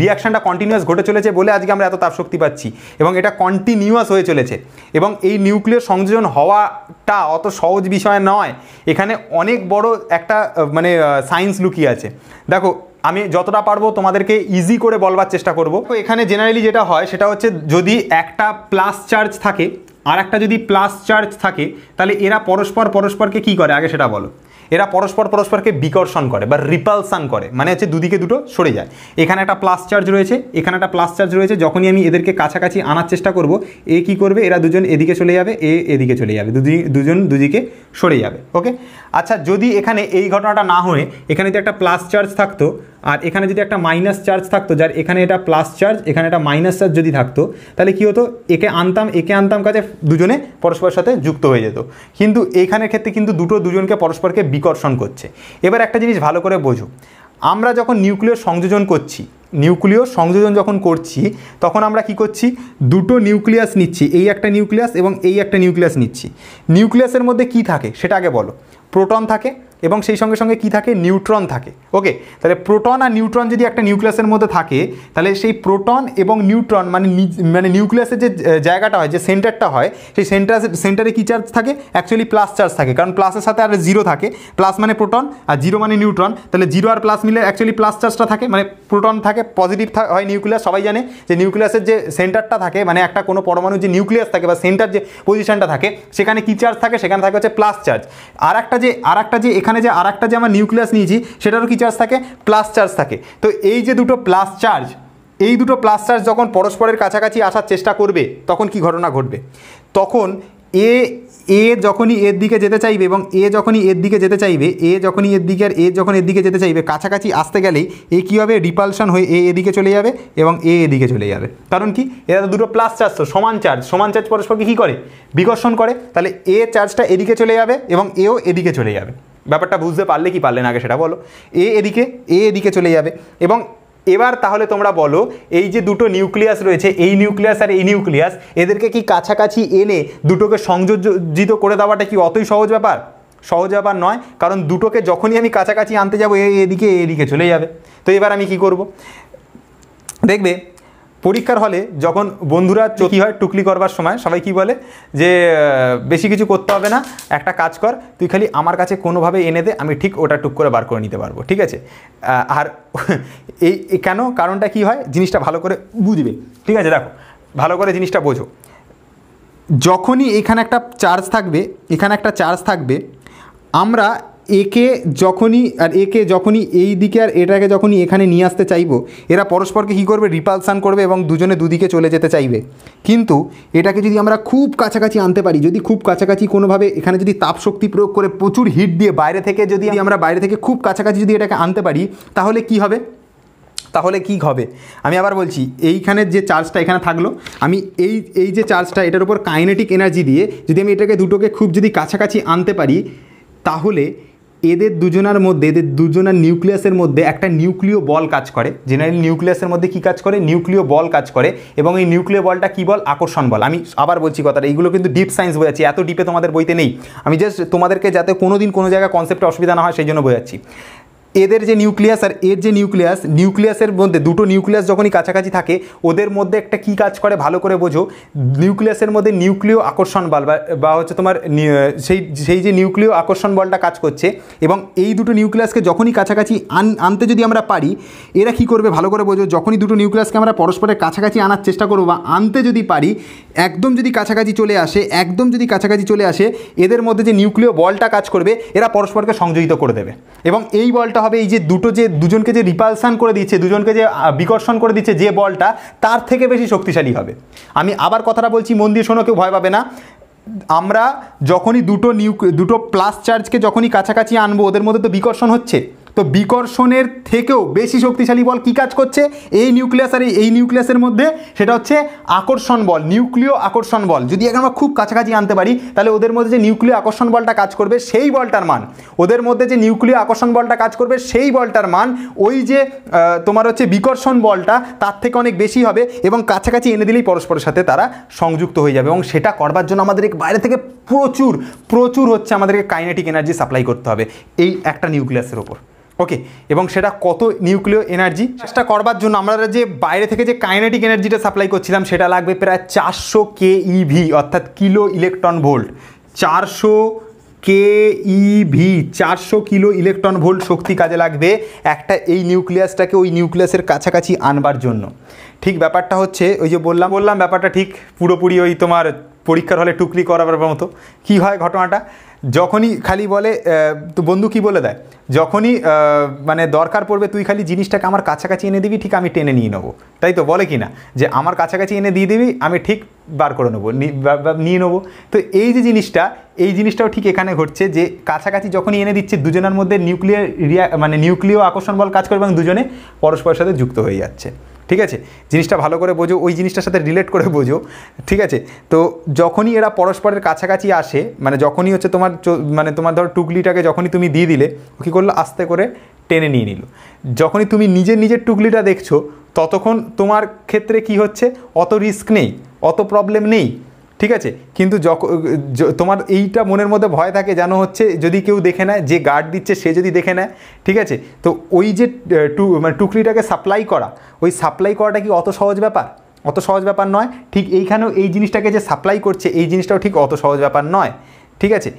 রিয়াকশনটা কন্টিনিউয়াস ঘটে চলেছে বলে আজকে আমরা এত তাপ শক্তি পাচ্ছি এবং এটা কন্টিনিউয়াস হয়ে চলেছে। এবং এই নিউক্লিয় সংযোজন হওয়াটা অত সহজ বিষয় নয়, এখানে অনেক বড় একটা মানে সায়েন্স লুকিয়ে আছে। দেখো, আমি যতটা পারবো তোমাদেরকে ইজি করে বলবার চেষ্টা করব। তো এখানে জেনারেলি যেটা হয় সেটা হচ্ছে, যদি একটা প্লাস চার্জ থাকে আর একটা যদি প্লাস চার্জ থাকে, তাহলে এরা পরস্পরকে কি করে আগে সেটা বলো। এরা পরস্পরকে বিকর্ষণ করে বা রিপালসান করে, মানে হচ্ছে দুদিকে দুটো সরে যায়। এখানে একটা প্লাস চার্জ রয়েছে, এখানে একটা প্লাস চার্জ রয়েছে, যখনই আমি এদেরকে কাছাকাছি আনার চেষ্টা করব, এ কি করবে, এরা দুজন এদিকে চলে যাবে, এদিকে চলে যাবে, দুজন দুদিকে সরে যাবে। ওকে, আচ্ছা, যদি এখানে এই ঘটনাটা না হয়ে এখানে যদি একটা প্লাস চার্জ থাকতো আর এখানে যদি একটা মাইনাস চার্জ থাকতো, যার এখানে এটা প্লাস চার্জ এখানে একটা মাইনাস চার্জ যদি থাকতো, তাহলে কি হতো, একে আনতাম কাজে দুজনে পরস্পরের সাথে যুক্ত হয়ে যেত। কিন্তু এইখানের ক্ষেত্রে কিন্তু দুজনকে পরস্পরকে বিকর্ষণ করছে। এবার একটা জিনিস ভালো করে বোঝো, আমরা যখন নিউক্লিয় সংযোজন যখন করছি, তখন আমরা কি করছি, দুটো নিউক্লিয়াস নিচ্ছি, এই একটা নিউক্লিয়াস এবং এই একটা নিউক্লিয়াস নিচ্ছি। নিউক্লিয়াসের মধ্যে কি থাকে সেটা আগে বলো। প্রোটন থাকে এবং সেই সঙ্গে সঙ্গে কি থাকে, নিউট্রন থাকে। ওকে, তাহলে প্রোটন আর নিউট্রন যদি একটা নিউক্লিয়াসের মধ্যে থাকে, তাহলে সেই প্রোটন এবং নিউট্রন মানে নিউক্লিয়াসের যে জায়গাটা হয়, যে সেন্টারটা হয়, সেই সেন্টারে কী চার্জ থাকে, অ্যাকচুয়ালি প্লাস চার্জ থাকে, কারণ প্লাসের সাথে আর 0 থাকে। প্লাস মানে প্রোটন আর 0 মানে নিউট্রন, তাহলে 0 আর প্লাস মিলে অ্যাকচুয়ালি প্লাস চার্জটা থাকে, মানে প্রোটন থাকে, পজিটিভ হয় নিউক্লিয়াস। সবাই জানে যে নিউক্লিয়াসের যে সেন্টারটা থাকে, মানে একটা কোনো পরমাণুর যে নিউক্লিয়াস থাকে বা সেন্টার যে পজিশনটা থাকে, সেখানে কী চার্জ থাকে, সেখানে থাকে হচ্ছে প্লাস চার্জ। আর একটা যে এখানে যে আর একটা যে আমার নিউক্লিয়াস নিয়েছি, সেটারও কি চার্জ থাকে, প্লাস চার্জ থাকে। তো এই যে দুটো প্লাস চার্জ, এই দুটো প্লাস চার্জ যখন পরস্পরের কাছাকাছি আসার চেষ্টা করবে, তখন কি ঘটনা ঘটবে, তখন এ যখনই এর দিকে যেতে চাইবে এবং এ যখনই এর দিকে যেতে চাইবে, যখন এর দিকে যেতে চাইবে, কাছাকাছি আসতে গেলেই কী হবে, রিপালশন হয়ে এদিকে চলে যাবে এবং এদিকে চলে যাবে। কারণ কি, এরা তো দুটো প্লাস চার্জ, তো সমান চার্জ পরস্পরকে কী করে, বিকর্ষণ করে। তাহলে চার্জটা এদিকে চলে যাবে এবং এও এদিকে চলে যাবে। ব্যাপারটা বুঝতে পারলে কি পারলে না আগে সেটা বলো। এদিকে চলে যাবে। এবং এবার তাহলে তোমরা বলো, এই যে দুটো নিউক্লিয়াস রয়েছে, এই নিউক্লিয়াস আর এই নিউক্লিয়াস, এদেরকে কি কাছাকাছি এনে দুটোকে সংযোজিত করে দেওয়াটা কি অতই সহজ ব্যাপার নয়। কারণ দুটোকে যখনই আমি কাছাকাছি আনতে যাবো, এদিকে চলে যাবে। তো এবার আমি কি করব, দেখবে পরীক্ষার হলে যখন বন্ধুরা কী হয়, টুকলি করবার সময় সবাই কি বলে, যে বেশি কিছু করতে হবে না, একটা কাজ কর, তুই খালি আমার কাছে কোনোভাবে এনে দে, আমি ঠিক ওটা টুক করে বার করে নিতে পারবো। ঠিক আছে, আর কেন, কারণটা কি হয়, জিনিসটা ভালো করে বুঝবে। ঠিক আছে, দেখো ভালো করে জিনিসটা বোঝো। যখনই এখানে একটা চার্জ থাকবে, আমরা একে যখনই এই দিকে আর এটাকে যখনই এখানে নিয়ে আসতে চাইবো, এরা পরস্পরকে কী করবে, রিপালসান করবে এবং দুজনে দুদিকে চলে যেতে চাইবে। কিন্তু এটাকে যদি আমরা খুব কাছাকাছি আনতে পারি, যদি খুব কাছাকাছি কোনোভাবে এখানে যদি তাপশক্তি প্রয়োগ করে প্রচুর হিট দিয়ে বাইরে থেকে যদি আমরা বাইরে থেকে খুব কাছাকাছি যদি এটাকে আনতে পারি, তাহলে কি হবে? আমি আবার বলছি, এইখানের যে চার্জটা এখানে থাকলো, আমি এই যে চার্জটা এটার উপর কাইনেটিক এনার্জি দিয়ে যদি আমি এটাকে দুটোকে খুব যদি কাছাকাছি আনতে পারি, তাহলে এদের দুজনার নিউক্লিয়াসের মধ্যে একটা নিউক্লিয় বল কাজ করে। জেনারেলি নিউক্লিয়াসের মধ্যে কি কাজ করে? নিউক্লিয় বল কাজ করে। এবং এই নিউক্লিয় বলটা কী বল? আকর্ষণ বল। আমি আবার বলছি কথাটা, এইগুলো কিন্তু ডিপ সায়েন্স বোঝাচ্ছি, এত ডিপে তোমাদের বইতে নেই। আমি জাস্ট তোমাদেরকে যাতে কোনো দিন কোনো জায়গায় কনসেপ্টে অসুবিধা না হয় সেই জন্য বোঝাচ্ছি। এদের যে নিউক্লিয়াস আর এর যে নিউক্লিয়াসের মধ্যে দুটো নিউক্লিয়াস যখনই কাছাকাছি থাকে, ওদের মধ্যে একটা কি কাজ করে ভালো করে বোঝো। নিউক্লিয়াসের মধ্যে নিউক্লিয় আকর্ষণ বল বা হচ্ছে তোমার সেই যে নিউক্লিয় আকর্ষণ বলটা কাজ করছে, এবং এই দুটো নিউক্লিয়াসকে যখনই কাছাকাছি আনতে যদি আমরা পারি, এরা কি করবে ভালো করে বোঝো। যখনই দুটো নিউক্লিয়াসকে আমরা পরস্পরের কাছাকাছি আনার চেষ্টা করবো বা আনতে যদি পারি, একদম যদি কাছাকাছি চলে আসে, এদের মধ্যে যে নিউক্লিয় বলটা কাজ করবে, এরা পরস্পরকে সংযোজিত করে দেবে। এবং এই বলটা হবে এই যে দুজনকে যে রিপালসান করে দিচ্ছে, দুজনকে যে বিকর্ষণ করে দিচ্ছে যে বলটা, তার থেকে বেশি শক্তিশালী হবে। আমি আবার কথাটা বলছি, মন দিয়ে শোনো, কেউ ভয় পাবে না। আমরা যখনই দুটো প্লাস চার্জকে যখনই কাছাকাছি আনবো, ওদের মধ্যে তো বিকর্ষণ হচ্ছে, তো বিকর্ষণের থেকেও বেশি শক্তিশালী বল কী কাজ করছে এই নিউক্লিয়াস আর এই নিউক্লিয়াসের মধ্যে, সেটা হচ্ছে আকর্ষণ বল, নিউক্লিয় আকর্ষণ বল। যদি আমরা খুব কাছাকাছি আনতে পারি, তাহলে ওদের মধ্যে যে নিউক্লিয় আকর্ষণ বলটা কাজ করবে সেই বলটার মান, সেই বলটার মান ওই যে তোমার হচ্ছে বিকর্ষণ বলটা তার থেকে অনেক বেশি হবে, এবং কাছাকাছি এনে দিলেই পরস্পরের সাথে তারা সংযুক্ত হয়ে যাবে। এবং সেটা করবার জন্য আমাদের বাইরে থেকে প্রচুর হচ্ছে আমাদেরকে কাইনেটিক এনার্জি সাপ্লাই করতে হবে এই একটা নিউক্লিয়াসের ওপর। ওকে, এবং সেটা কত নিউক্লিয় এনার্জি? সেটা করবার জন্য আমরা যে বাইরে থেকে যে কাইনেটিক এনার্জিটা সাপ্লাই করছিলাম, সেটা লাগবে প্রায় 400 KeV, অর্থাৎ kilo electron volt. 400 KeV, 400 kilo electron volt শক্তি কাজে লাগবে একটা এই নিউক্লিয়াসটাকে ওই নিউক্লিয়াসের কাছাকাছি আনবার জন্য। ঠিক ব্যাপারটা হচ্ছে ওই যে বললাম ব্যাপারটা ঠিক পুরোপুরি ওই তোমার পরীক্ষার হলে টুকরি করাবার মতো। কি হয় ঘটনাটা? যখনই খালি বলে, তো বন্ধু কি বলে দেয়, যখনই মানে দরকার পড়বে, তুই খালি জিনিসটাকে আমার কাছাকাছি এনে দিবি, ঠিক আমি টেনে নিয়ে নেবো, তাই তো বলে কি না, যে আমার কাছাকাছি এনে দিয়ে দিবি, আমি ঠিক বার করে নেবো, নিয়ে নেবো। তো এই যে জিনিসটাও ঠিক এখানে ঘটছে, যে কাছাকাছি যখনই এনে দিচ্ছে, দুজনের মধ্যে নিউক্লিয় আকর্ষণ বল কাজ করবে এবং দুজনে পরস্পরের সাথে যুক্ত হয়ে যাচ্ছে। ঠিক আছে, জিনিসটা ভালো করে বোঝো, ওই জিনিসটার সাথে রিলেট করে বোঝো। ঠিক আছে, তো যখনই এরা পরস্পরের কাছাকাছি আসে, মানে যখনই হচ্ছে তোমার ধরো টুকলিটাকে যখনই তুমি দিয়ে দিলে, ও কী করলো, আস্তে করে টেনে নিয়ে নিল। যখনই তুমি নিজের টুকলিটা দেখছো, ততক্ষণ তোমার ক্ষেত্রে কি হচ্ছে, অত রিস্ক নেই, অত প্রবলেম নেই। ঠিক আছে, কিন্তু তোমার এইটা মনের মধ্যে ভয় থাকে, যেন হচ্ছে যদি কেউ দেখে নেয়, যে গার্ড দিচ্ছে সে যদি দেখে নেয়। ঠিক আছে, তো ওই যে টুকরিটাকে সাপ্লাই করাটা কি অত সহজ ব্যাপার নয়। ঠিক এইখানেও এই জিনিসটাকে যে সাপ্লাই করছে, এই জিনিসটাও ঠিক অত সহজ ব্যাপার নয়। ঠিক আছে,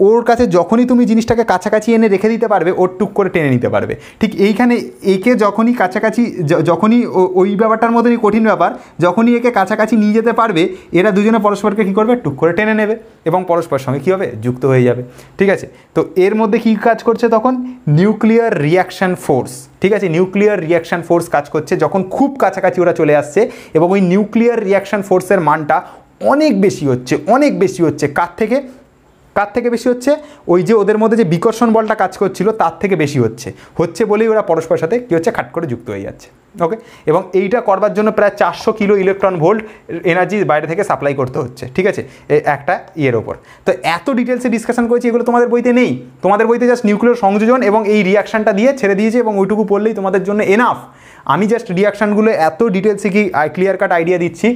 ওর কাছে যখনই তুমি জিনিসটাকে কাছাকাছি এনে রেখে দিতে পারবে, ওর টুক করে টেনে নিতে পারবে। ঠিক এইখানে একে যখনই কাছাকাছি, যখনই ওই ব্যাপারটার মতনই কঠিন ব্যাপার, যখনই একে কাছাকাছি নিয়ে যেতে পারবে, এরা দুজনে পরস্পরকে কী করবে, টুক করে টেনে নেবে এবং পরস্পরের সঙ্গে কী হবে, যুক্ত হয়ে যাবে। ঠিক আছে, তো এর মধ্যে কী কাজ করছে তখন? Nuclear reaction force. ঠিক আছে, নিউক্লিয়ার রিঅ্যাকশান ফোর্স কাজ করছে যখন খুব কাছাকাছি ওরা চলে আসছে, এবং ওই নিউক্লিয়ার রিঅ্যাকশান ফোর্সের মানটা অনেক বেশি হচ্ছে। কার থেকে বেশি হচ্ছে? ওই যে ওদের মধ্যে যে বিকর্ষণ বলটা কাজ করছিল, তার থেকে বেশি হচ্ছে বলেই ওরা পরস্পরের সাথে কী হচ্ছে, খাট করে যুক্ত হয়ে যাচ্ছে। ওকে, এবং এইটা করবার জন্য প্রায় 400 কিলো ইলেকট্রন ভোল্ট এনার্জি বাইরে থেকে সাপ্লাই করতে হচ্ছে। ঠিক আছে, একটা ইয়ের ওপর। তো এত ডিটেলসে ডিসকাশন করেছি, এগুলো তোমাদের বইতে নেই। তোমাদের বইতে জাস্ট নিউক্লিয়ার সংযোজন এবং এই রিয়াকশানটা দিয়ে ছেড়ে দিয়েছে, এবং ওইটুকু পড়লেই তোমাদের জন্য এনাফ। আমি জাস্ট রিয়াকশানগুলো এত ডিটেলসে কি ক্লিয়ার কাট আইডিয়া দিচ্ছি,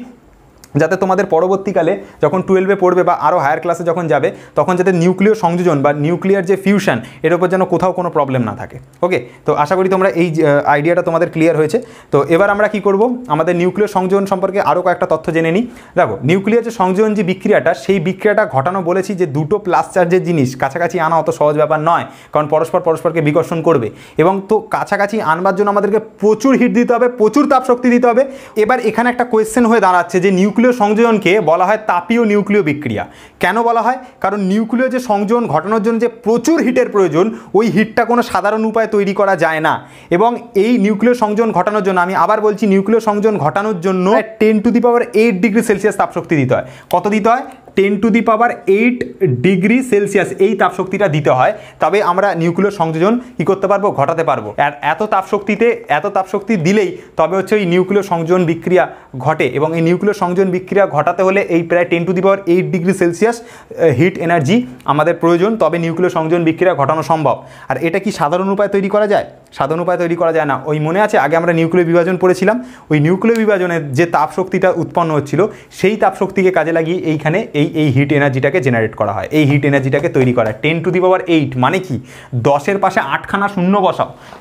যাতে তোমাদের পরবর্তীকালে যখন 12-এ পড়বে বা আরও হায়ার ক্লাসে যখন যাবে, তখন যাতে নিউক্লিয় সংযোজন বা নিউক্লিয়ার যে ফিউশন, এর উপর যেন কোথাও কোনো প্রবলেম না থাকে। ওকে, তো আশা করি তোমরা এই আইডিয়াটা তোমাদের ক্লিয়ার হয়েছে। তো এবার আমরা কি করব, আমাদের নিউক্লিয় সংযোজন সম্পর্কে আরও কয়েকটা তথ্য জেনে নিই। দেখো, নিউক্লিয়ার যে সংযোজন যে বিক্রিয়াটা, সেই বিক্রিয়াটা ঘটানো বলেছি যে দুটো প্লাস চার্জের জিনিস কাছাকাছি আনা অত সহজ ব্যাপার নয়, কারণ পরস্পরকে বিকর্ষণ করবে। এবং তো কাছাকাছি আনবার জন্য আমাদেরকে প্রচুর হিট দিতে হবে, প্রচুর তাপ শক্তি দিতে হবে। এবার এখানে একটা কোয়েশ্চেন হয়ে দাঁড়াচ্ছে যে নিউক্লিয় নিউক্লিয় সংযোজনকে বলা হয় তাপীয় নিউক্লিয় বিক্রিয়া। কেন বলা হয়? কারণ নিউক্লিয় যে সংযোজন ঘটানোর জন্য যে প্রচুর হিটের প্রয়োজন, ওই হিটটা কোনো সাধারণ উপায়ে তৈরি করা যায় না। এবং এই নিউক্লিয় সংযোজন ঘটানোর জন্য, আমি আবার বলছি, নিউক্লিয় সংযোজন ঘটানোর জন্য 10⁸ ডিগ্রি সেলসিয়াস তাপশক্তি দিতে হয়। কত দিতে হয়? 10⁸ ডিগ্রি সেলসিয়াস এই তাপশক্তিটা দিতে হয়, তবে আমরা নিউক্লিয় সংযোজন কী করতে পারবো? ঘটাতে পারবো। আর এত তাপশক্তি দিলেই তবে হচ্ছে ওই নিউক্লিয় সংযোজন বিক্রিয়া ঘটে। এবং এই নিউক্লিয় সংযোজন বিক্রিয়া ঘটাতে হলে এই প্রায় 10⁸ ডিগ্রি সেলসিয়াস হিট এনার্জি আমাদের প্রয়োজন, তবে নিউক্লিয় সংযোজন বিক্রিয়া ঘটানো সম্ভব। আর এটা কি সাধারণ উপায়ে তৈরি করা যায়? সাধারণ উপায়ে তৈরি করা যায় না। ওই মনে আছে আগে আমরা নিউক্লিয় বিভাজন পড়েছিলাম, ওই নিউক্লিয় বিভাজনের যে তাপশক্তিটা উৎপন্ন হচ্ছিল সেই তাপশক্তিকে কাজে লাগিয়ে এইখানে এই হিট এনার্জিটাকে জেনারেট করা হয়, এই হিট এনার্জিটাকে তৈরি করা হয়। 10⁸ মানে কি? 10-এর পাশে 8খানা শূন্য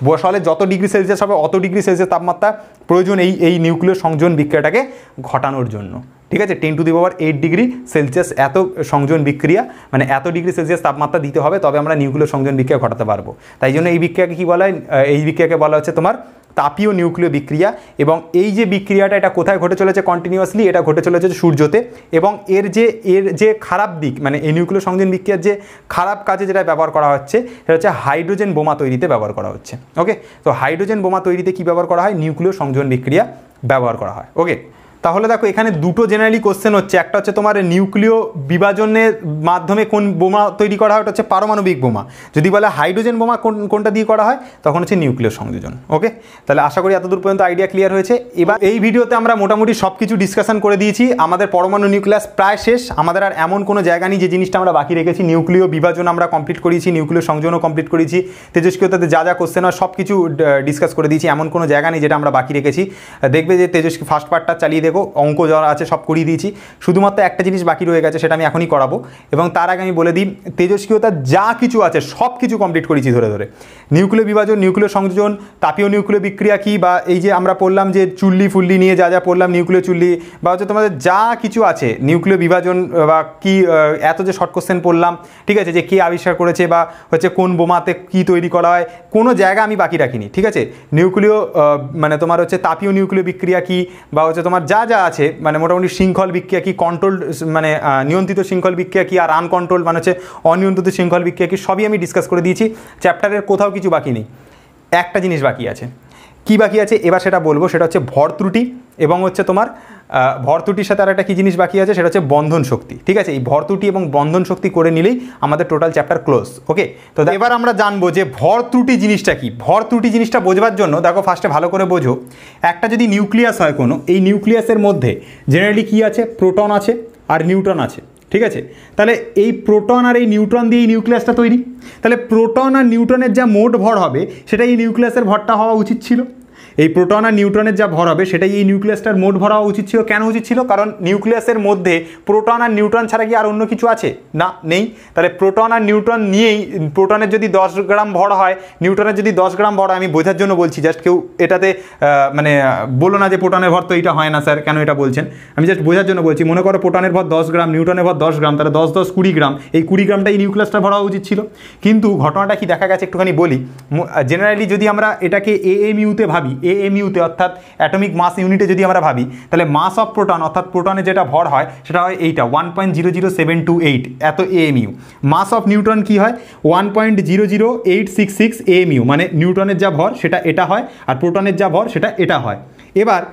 বসালে যত ডিগ্রি সেলসিয়াস হবে অত ডিগ্রি সেলসিয়াস তাপমাত্রা প্রয়োজন এই নিউক্লিয় সংযোজন বিক্রিয়াটাকে ঘটানোর জন্য। ঠিক আছে, 10⁸ ডিগ্রি সেলসিয়াস এত সংযোজন বিক্রিয়া, মানে এত ডিগ্রি সেলসিয়াস তাপমাত্রা দিতে হবে, তবে আমরা নিউক্লিয় সংযোজন বিক্রিয়া ঘটাতে পারবো। তাই জন্য এই বিক্রিয়াকে কী বলা হয়? এই বিক্রিয়াকে বলা হচ্ছে তোমার তাপীয় নিউক্লিয় বিক্রিয়া। এবং এই যে বিক্রিয়াটা, এটা কোথায় ঘটে চলেছে কন্টিনিউয়াসলি? এটা ঘটে চলেছে সূর্যতে। এবং এর যে খারাপ দিক, মানে এই নিউক্লিয় সংযোজন বিক্রিয়ার যে খারাপ কাজে যেটা ব্যবহার করা হচ্ছে, সেটা হচ্ছে হাইড্রোজেন বোমা তৈরিতে ব্যবহার করা হচ্ছে। ওকে, তো হাইড্রোজেন বোমা তৈরিতে কী ব্যবহার করা হয়? নিউক্লিয় সংযোজন বিক্রিয়া ব্যবহার করা হয়। ওকে, তাহলে দেখো এখানে দুটো জেনারেলি কোশ্চেন হচ্ছে। একটা হচ্ছে তোমার নিউক্লিয় বিভাজনের মাধ্যমে কোন বোমা তৈরি করা হয়, ওটা হচ্ছে পারমাণবিক বোমা। যদি বলে হাইড্রোজেন বোমা কোনটা দিয়ে করা হয়, তখন হচ্ছে নিউক্লিয় সংযোজন। ওকে, তাহলে আশা করি এতদূর পর্যন্ত আইডিয়া ক্লিয়ার হয়েছে। এবার এই ভিডিওতে আমরা মোটামুটি সব কিছু ডিসকাশন করে দিয়েছি। আমাদের পরমাণু নিউক্লিয়াস প্রায় শেষ। আমাদের আর এমন কোনো জায়গা নেই যে জিনিসটা আমরা বাকি রেখেছি। নিউক্লিয় বিভাজন আমরা কমপ্লিট করেছি, নিউক্লিয় সংযোজনও কমপ্লিট করেছি, তেজস্ক্রিয়তাতে যা কোশ্চেন হয় সব কিছু ডিসকাস করে দিয়েছি। এমন কোনো জায়গা নেই যেটা আমরা বাকি রেখেছি। দেখবে যে তেজস্ক্রিয় ফার্স্ট পার্টটা চালিয়ে দেখো, অঙ্ক যারা আছে সব করিয়ে দিয়েছি। শুধুমাত্র একটা জিনিস বাকি রয়ে গেছে, সেটা আমি এখনই করাবো। এবং তার আগে আমি বলে দিই, তেজস্ক্রিয়তা যা কিছু আছে সব কিছু কমপ্লিট করেছি ধরে। নিউক্লিয় বিভাজন, নিউক্লিয় সংযোজন, তাপীয় নিউক্লিয় বিক্রিয়া কি, বা এই যে আমরা পড়লাম যে চুল্লি ফুল্লি নিয়ে যা পড়লাম, নিউক্লিয় চুল্লি, বা হচ্ছে তোমাদের যা কিছু আছে নিউক্লিয় বিভাজন বা কি, এত যে শর্ট কোশ্চেন পড়লাম, ঠিক আছে, যে কে আবিষ্কার করেছে বা হচ্ছে কোন বোমাতে কি তৈরি করা হয়, কোনো জায়গা আমি বাকি রাখিনি। ঠিক আছে, নিউক্লিয় মানে তোমার হচ্ছে তাপীয় নিউক্লিয় বিক্রিয়া কি, বা হচ্ছে তোমার যা আছে, মানে মোটামুটি শৃঙ্খল বিক্রিয়া কি, কন্ট্রোলড মানে নিয়ন্ত্রিত শৃঙ্খল বিক্রিয়া কি, আর আনকন্ট্রোল মানে হচ্ছে অনিয়ন্ত্রিত শৃঙ্খল বিক্রিয়া কি, সবই আমি ডিসকাস করে দিয়েছি। চ্যাপ্টারের কোথাও কিছু বাকি নেই। একটা জিনিস বাকি আছে। কি বাকি আছে এবার সেটা বলবো, সেটা হচ্ছে ভর ত্রুটি। এবং হচ্ছে তোমার ভর ত্রুটির সাথে আর একটা কী জিনিস বাকি আছে, সেটা হচ্ছে বন্ধন শক্তি। ঠিক আছে, এই ভর ত্রুটি এবং বন্ধন শক্তি করে নিলেই আমাদের টোটাল চ্যাপ্টার ক্লোজ। ওকে, তো এবার আমরা জানবো যে ভর ত্রুটি জিনিসটা কি। ভর ত্রুটি জিনিসটা বোঝবার জন্য দেখো, ফার্স্টে ভালো করে বোঝো, একটা যদি নিউক্লিয়াস হয় কোনো, এই নিউক্লিয়াসের মধ্যে জেনারেলি কী আছে? প্রোটন আছে আর নিউট্রন আছে। ঠিক আছে, তাহলে এই প্রোটন আর এই নিউট্রন দিয়ে এই নিউক্লিয়াসটা তৈরি। তাহলে প্রোটন আর নিউট্রনের যা মোট ভর হবে, সেটা এই নিউক্লিয়াসের ভরটা হওয়া উচিত ছিল। এই প্রোটন আর নিউট্রনের যা ভর হবে, সেটাই এই নিউক্লিয়াসটার মোট ভর হওয়া উচিত ছিল। কেন উচিত ছিল? কারণ নিউক্লিয়াসের মধ্যে প্রোটন আর নিউট্রন ছাড়া কি আর অন্য কিছু আছে? না, নেই। তাহলে প্রোটন আর নিউট্রন নিয়েই, প্রোটনের যদি 10 গ্রাম ভর হয়, নিউট্রনের যদি 10 গ্রাম ভর হয়, আমি বোঝার জন্য বলছি, জাস্ট কেউ এটাতে মানে বলো না যে প্রোটনের ভর তো এইটা হয় না স্যার, কেন এটা বলছেন? আমি জাস্ট বোঝার জন্য বলছি। মনে করো প্রোটনের ভর 10 গ্রাম, নিউট্রনের ভর 10 গ্রাম, তাহলে 10 20 গ্রাম, এই 20 গ্রামটাই নিউক্লিয়াসটার ভর হওয়া উচিত ছিল। কিন্তু ঘটনাটা কি দেখা গেছে একটুখানি বলি। জেনারেলি যদি আমরা এটাকে AMU-তে ভাবি, AMU-তে অর্থাৎ অ্যাটমিক মাস ইউনিটে যদি আমরা ভাবি, তাহলে মাস অফ প্রোটন অর্থাৎ প্রোটনের যেটা ভর হয়, সেটা হয় এইটা 1.00728, এত AMU। মাস অফ নিউট্রন কি হয়? 1.00866 AMU, মানে নিউট্রনের যা ভর সেটা এটা হয়, আর প্রোটনের যা ভর সেটা এটা হয়। এবার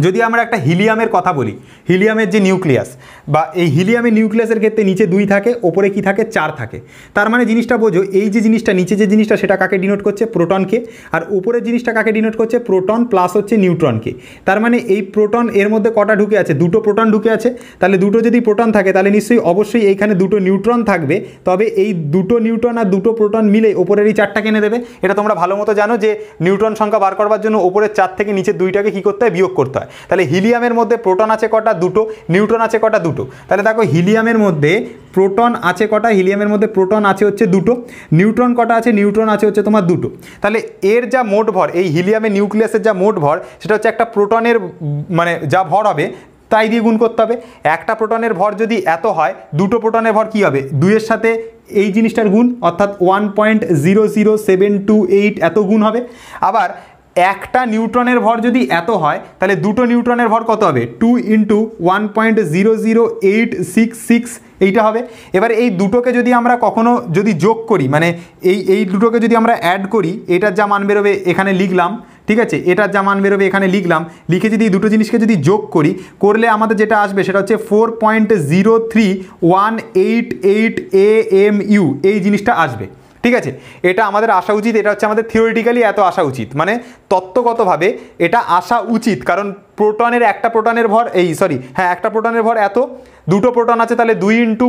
যদি আমরা একটা হিলিয়ামের কথা বলি, হিলিয়ামের যে নিউক্লিয়াস, বা এই হিলিয়ামের নিউক্লিয়াসের ক্ষেত্রে নিচে 2 থাকে, ওপরে কি থাকে? 4 থাকে। তার মানে জিনিসটা বোঝো, এই যে জিনিসটা নিচে যে জিনিসটা, সেটা কাকে ডিনোট করছে? প্রোটনকে। আর উপরের জিনিসটা কাকে ডিনোট করছে? প্রোটন প্লাস হচ্ছে নিউট্রনকে। তার মানে এই প্রোটন এর মধ্যে কটা ঢুকে আছে? 2টো প্রোটন ঢুকে আছে। তাহলে 2টো যদি প্রোটন থাকে, তাহলে নিশ্চয়ই অবশ্যই এইখানে 2টো নিউট্রন থাকবে। তবে এই 2টো নিউট্রন আর 2টো প্রোটন মিলে ওপরের এই 4টাকে এনে দেবে। এটা তোমরা ভালো মতো জানো যে নিউট্রন সংখ্যা বার করবার জন্য ওপরের 4 থেকে নিচের 2টাকে কী করতে হয়? বিয়োগ করতে হয়। তাহলে হিলিয়ামের মধ্যে প্রোটন আছে কটা? 2টো। নিউট্রন আছে কটা? 2টো। তাহলে দেখো হিলিয়ামের মধ্যে প্রোটন আছে কটা? হিলিয়ামের মধ্যে প্রোটন আছে হচ্ছে 2টো। নিউট্রন কটা আছে? নিউট্রন আছে হচ্ছে তোমার 2টো। তাহলে এর যা মোট ভর, এই হিলিয়ামের নিউক্লিয়াসের যা মোট ভর, সেটা হচ্ছে একটা প্রোটনের মানে যা ভর হবে তাই দিয়ে গুণ করতে হবে। একটা প্রোটনের ভর যদি এত হয়, 2টো প্রোটনের ভর কী হবে? 2-এর সাথে এই জিনিসটার গুণ, অর্থাৎ 1.00728 এত গুণ হবে। আবার একটা নিউট্রনের ভর যদি এত হয় তাহলে দুটো নিউট্রনের ভর কত হবে? 2 × 1.00866 এইটা হবে। এবার এই দুটোকে যদি আমরা কখনো যদি যোগ করি, মানে এই দুটোকে যদি আমরা অ্যাড করি, এটার যা মান বেরোবে এখানে লিখলাম, ঠিক আছে, এটার যা মান বেরোবে এখানে লিখলাম, লিখে যদি এই দুটো জিনিসকে যদি যোগ করি, করলে আমাদের যেটা আসবে সেটা হচ্ছে 4.03188 AMU এই জিনিসটা আসবে, ঠিক আছে। এটা আমাদের আসা উচিত, এটা হচ্ছে আমাদের থিওরিটিক্যালি এত আসা উচিত, মানে তত্ত্বগতভাবে এটা আসা উচিত, কারণ প্রোটনের একটা প্রোটনের ভর একটা প্রোটনের ভর এত, দুটো প্রোটন আছে তাহলে 2 ইন্টু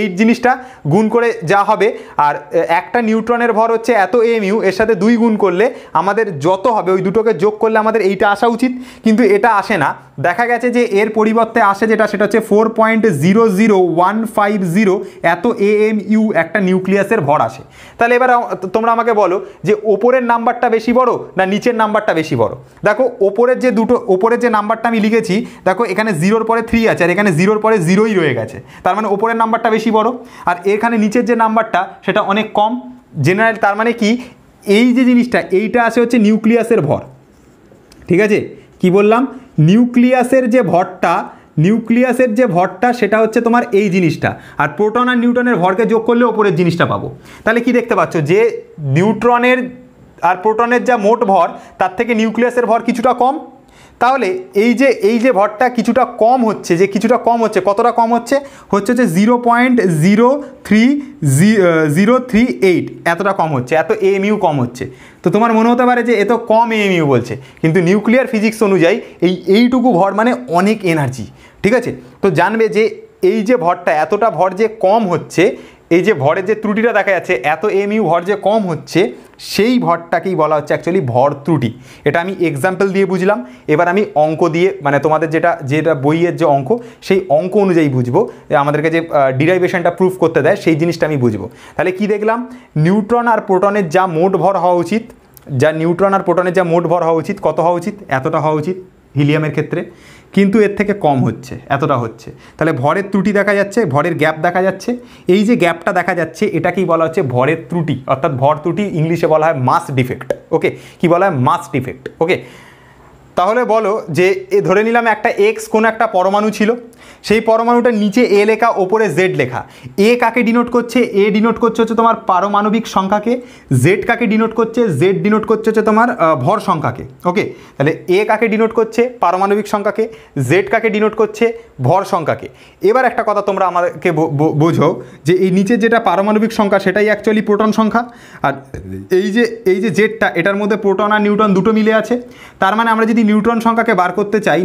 এই জিনিসটা গুণ করে যা হবে, আর একটা নিউট্রনের ভর হচ্ছে এত এমইউ, এর সাথে 2 গুণ করলে আমাদের যত হবে ওই দুটোকে যোগ করলে আমাদের এইটা আসা উচিত, কিন্তু এটা আসে না। দেখা গেছে যে এর পরিবর্তে আসে যেটা, সেটা হচ্ছে 4.00150 এত এএমইউ একটা নিউক্লিয়াসের ভর আসে। তাহলে এবার তোমরা আমাকে বলো যে ওপরের নাম্বারটা বেশি বড় না নিচের নাম্বারটা বেশি বড়? দেখো ওপরের যে নাম্বারটা আমি লিখেছি, দেখো এখানে 0-র পরে 3 আছে, আর এখানে 0-র পরে 0ই রয়ে গেছে, তার মানে ওপরের নাম্বারটা বেশি বড়, আর এখানে নিচের যে নাম্বারটা সেটা অনেক কম জেনারেল। তার মানে কি, এই যে জিনিসটা এইটা আসে হচ্ছে নিউক্লিয়াসের ভর, ঠিক আছে। কি বললাম? নিউক্লিয়াসের যে ভরটা সেটা হচ্ছে তোমার এই জিনিসটা, আর প্রোটন আর নিউট্রনের ভরকে যোগ করলে ওপরের জিনিসটা পাবো। তাহলে কি দেখতে পাচ্ছ যে নিউট্রনের আর প্রোটনের যা মোট ভর তার থেকে নিউক্লিয়াসের ভর কিছুটা কম। তাহলে এই যে ভরটা কিছুটা কম হচ্ছে, কতটা কম হচ্ছে? হচ্ছে যে 0.03038 এতটা কম হচ্ছে, এত এএমইউ কম হচ্ছে। তো তোমার মনে হতে পারে যে এত কম এএমইউ বলছে, কিন্তু নিউক্লিয়ার ফিজিক্স অনুযায়ী এইটুকু ভর মানে অনেক এনার্জি, ঠিক আছে। তো জানবে যে এই যে ভরটা, এতটা ভর যে কম হচ্ছে, এই যে ভরের যে ত্রুটিটা দেখা যাচ্ছে, এত এমইউ ভর যে কম হচ্ছে, সেই ভরটাকেই বলা হচ্ছে অ্যাকচুয়ালি ভর ত্রুটি। এটা আমি এক্সাম্পল দিয়ে বুঝলাম, এবার আমি অঙ্ক দিয়ে, মানে তোমাদের যেটা বইয়ের যে অঙ্ক, সেই অঙ্ক অনুযায়ী বুঝবো, আমাদেরকে যে ডিরাইভেশনটা প্রুফ করতে দেয় সেই জিনিসটা আমি বুঝবো। তাহলে কি দেখলাম? নিউট্রন আর প্রোটনের যা মোট ভর হওয়া উচিত, কত হওয়া উচিত? এতটা হওয়া উচিত হিলিয়ামের ক্ষেত্রে, কিন্তু এর থেকে কম হচ্ছে, এতটা হচ্ছে। তাহলে ভরের ত্রুটি দেখা যাচ্ছে, ভরের গ্যাপ দেখা যাচ্ছে। এই যে গ্যাপটা দেখা যাচ্ছে এটাকেই বলা হচ্ছে ভরের ত্রুটি, অর্থাৎ ভর ত্রুটি ইংলিশে বলা হয় মাস ডিফেক্ট। ওকে, কি বলা হয়? মাস ডিফেক্ট। ওকে, তাহলে বলো যে ধরে নিলাম একটা এক্স কোনো একটা পরমাণু ছিল, সেই পরমাণুটার নিচে এ লেখা, ওপরে জেড লেখা। এ কাকে ডিনোট করছে? এ ডিনোট করছে হচ্ছে তোমার পারমাণবিক সংখ্যাকে। জেড কাকে ডিনোট করছে? জেড ডিনোট করছে হচ্ছে তোমার ভর সংখ্যাকে। ওকে, তাহলে এ কাকে ডিনোট করছে? পারমাণবিক সংখ্যাকে। জেড কাকে ডিনোট করছে? ভর সংখ্যাকে। এবার একটা কথা তোমরা আমাদেরকে বোঝো যে এই নিচের যেটা পারমাণবিক সংখ্যা সেটাই অ্যাকচুয়ালি প্রোটন সংখ্যা, আর এই যে জেডটা, এটার মধ্যে প্রোটন আর নিউট্রন দুটো মিলে আছে। তার মানে আমরা যদি নিউট্রন সংখ্যাকে বার করতে চাই,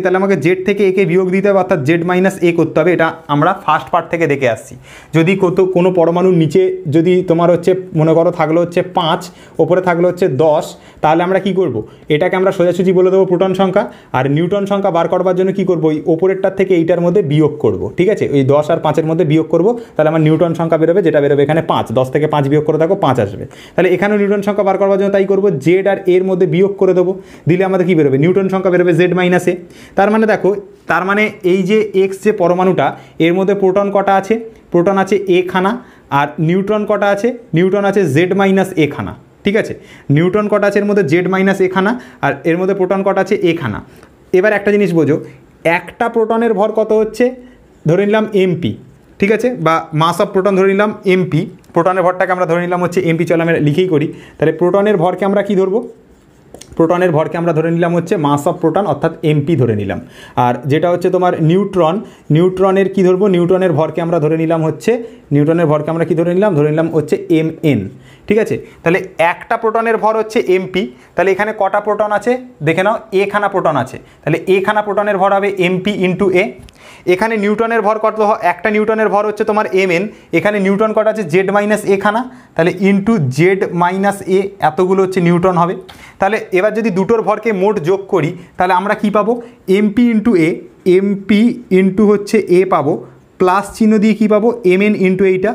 তাহলে আমাকে জেড থেকে একে বিয়োগ দিতে হবে, অর্থাৎ জেড মাইনাস এ করতে হবে। এটা আমরা ফার্স্ট পার্ট থেকে দেখে আসছি। যদি কোনো পরমাণুর নিচে যদি তোমার হচ্ছে মনে করো থাকলো হচ্ছে 5, ওপরে থাকলো হচ্ছে 10, তাহলে আমরা কি করব? এটাকে আমরা সোজাসুজি বলে দেবো প্রোটন সংখ্যা, আর নিউট্রন সংখ্যা বার করবার জন্য কি করব? ওই ওপরেরটার থেকে এইটার মধ্যে বিয়োগ করব, ঠিক আছে। ওই 10 আর 5-এর মধ্যে বিয়োগ করব, তাহলে আমার নিউট্রন সংখ্যা বেরোবে, যেটা বেরোবে এখানে 5। 10 থেকে 5 বিয়োগ করে থাকো, 5 আসবে। তাহলে এখানেও নিউট্রন সংখ্যা বার করবার জন্য তাই করব, জেড আর এর মধ্যে বিয়োগ করে দেবো, দিলে আমাদের কি বেরোবে? নিউট্রন সংখ্যা বেরোবে জেড মাইনাস এ। তার মানে দেখো, তার মানে এই যে এক্স যে পরমাণুটা, এর মধ্যে প্রোটন কটা আছে? প্রোটন আছে এ খানা, আর নিউট্রন কটা আছে? নিউট্রন আছে জেড মাইনাস এ খানা, ঠিক আছে। নিউট্রন কটা আছে এর মধ্যে? জেড মাইনাস এ খানা, আর এর মধ্যে প্রোটন কটা আছে? এ খানা। এবার একটা জিনিস বোঝো, একটা প্রোটনের ভর কত হচ্ছে? ধরে নিলাম এমপি, ঠিক আছে, বা মাস অফ প্রোটন ধরে নিলাম এমপি। প্রোটনের ভরটাকে আমরা ধরে নিলাম হচ্ছে এমপি। চলো আমরা লিখেই করি। তাহলে প্রোটনের ভরকে আমরা কি ধরবো? প্রোটনের ভরকে আমরা ধরে নিলাম হচ্ছে মাস অফ প্রোটন, অর্থাৎ এমপি ধরে নিলাম। আর যেটা হচ্ছে তোমার নিউট্রনের কি ধরবো? নিউট্রনের ভরকে আমরা ধরে নিলাম হচ্ছে ধরে নিলাম হচ্ছে mn, ঠিক আছে। তাহলে একটা প্রোটনের ভর হচ্ছে এমপি, তাহলে এখানে কটা প্রোটন আছে দেখে নাও? এ খানা প্রোটন আছে, তাহলে এ খানা প্রোটনের ভর হবে এমপি ইন্টু এ। এখানে নিউটনের ভর কত? একটা নিউটনের ভর হচ্ছে তোমার mn, এখানে নিউটন কটা আছে? জেড মাইনাস এ খানা, তাহলে ইন্টু জেড মাইনাস এ, এতগুলো হচ্ছে নিউটন হবে। তাহলে এবার যদি দুটোর ভরকে মোট যোগ করি, তাহলে আমরা কি পাবো? এমপি ইন্টু এ, এমপি ইন্টু হচ্ছে এ পাবো, প্লাস চিহ্ন দিয়ে কি পাবো? mn ইন্টু এইটা,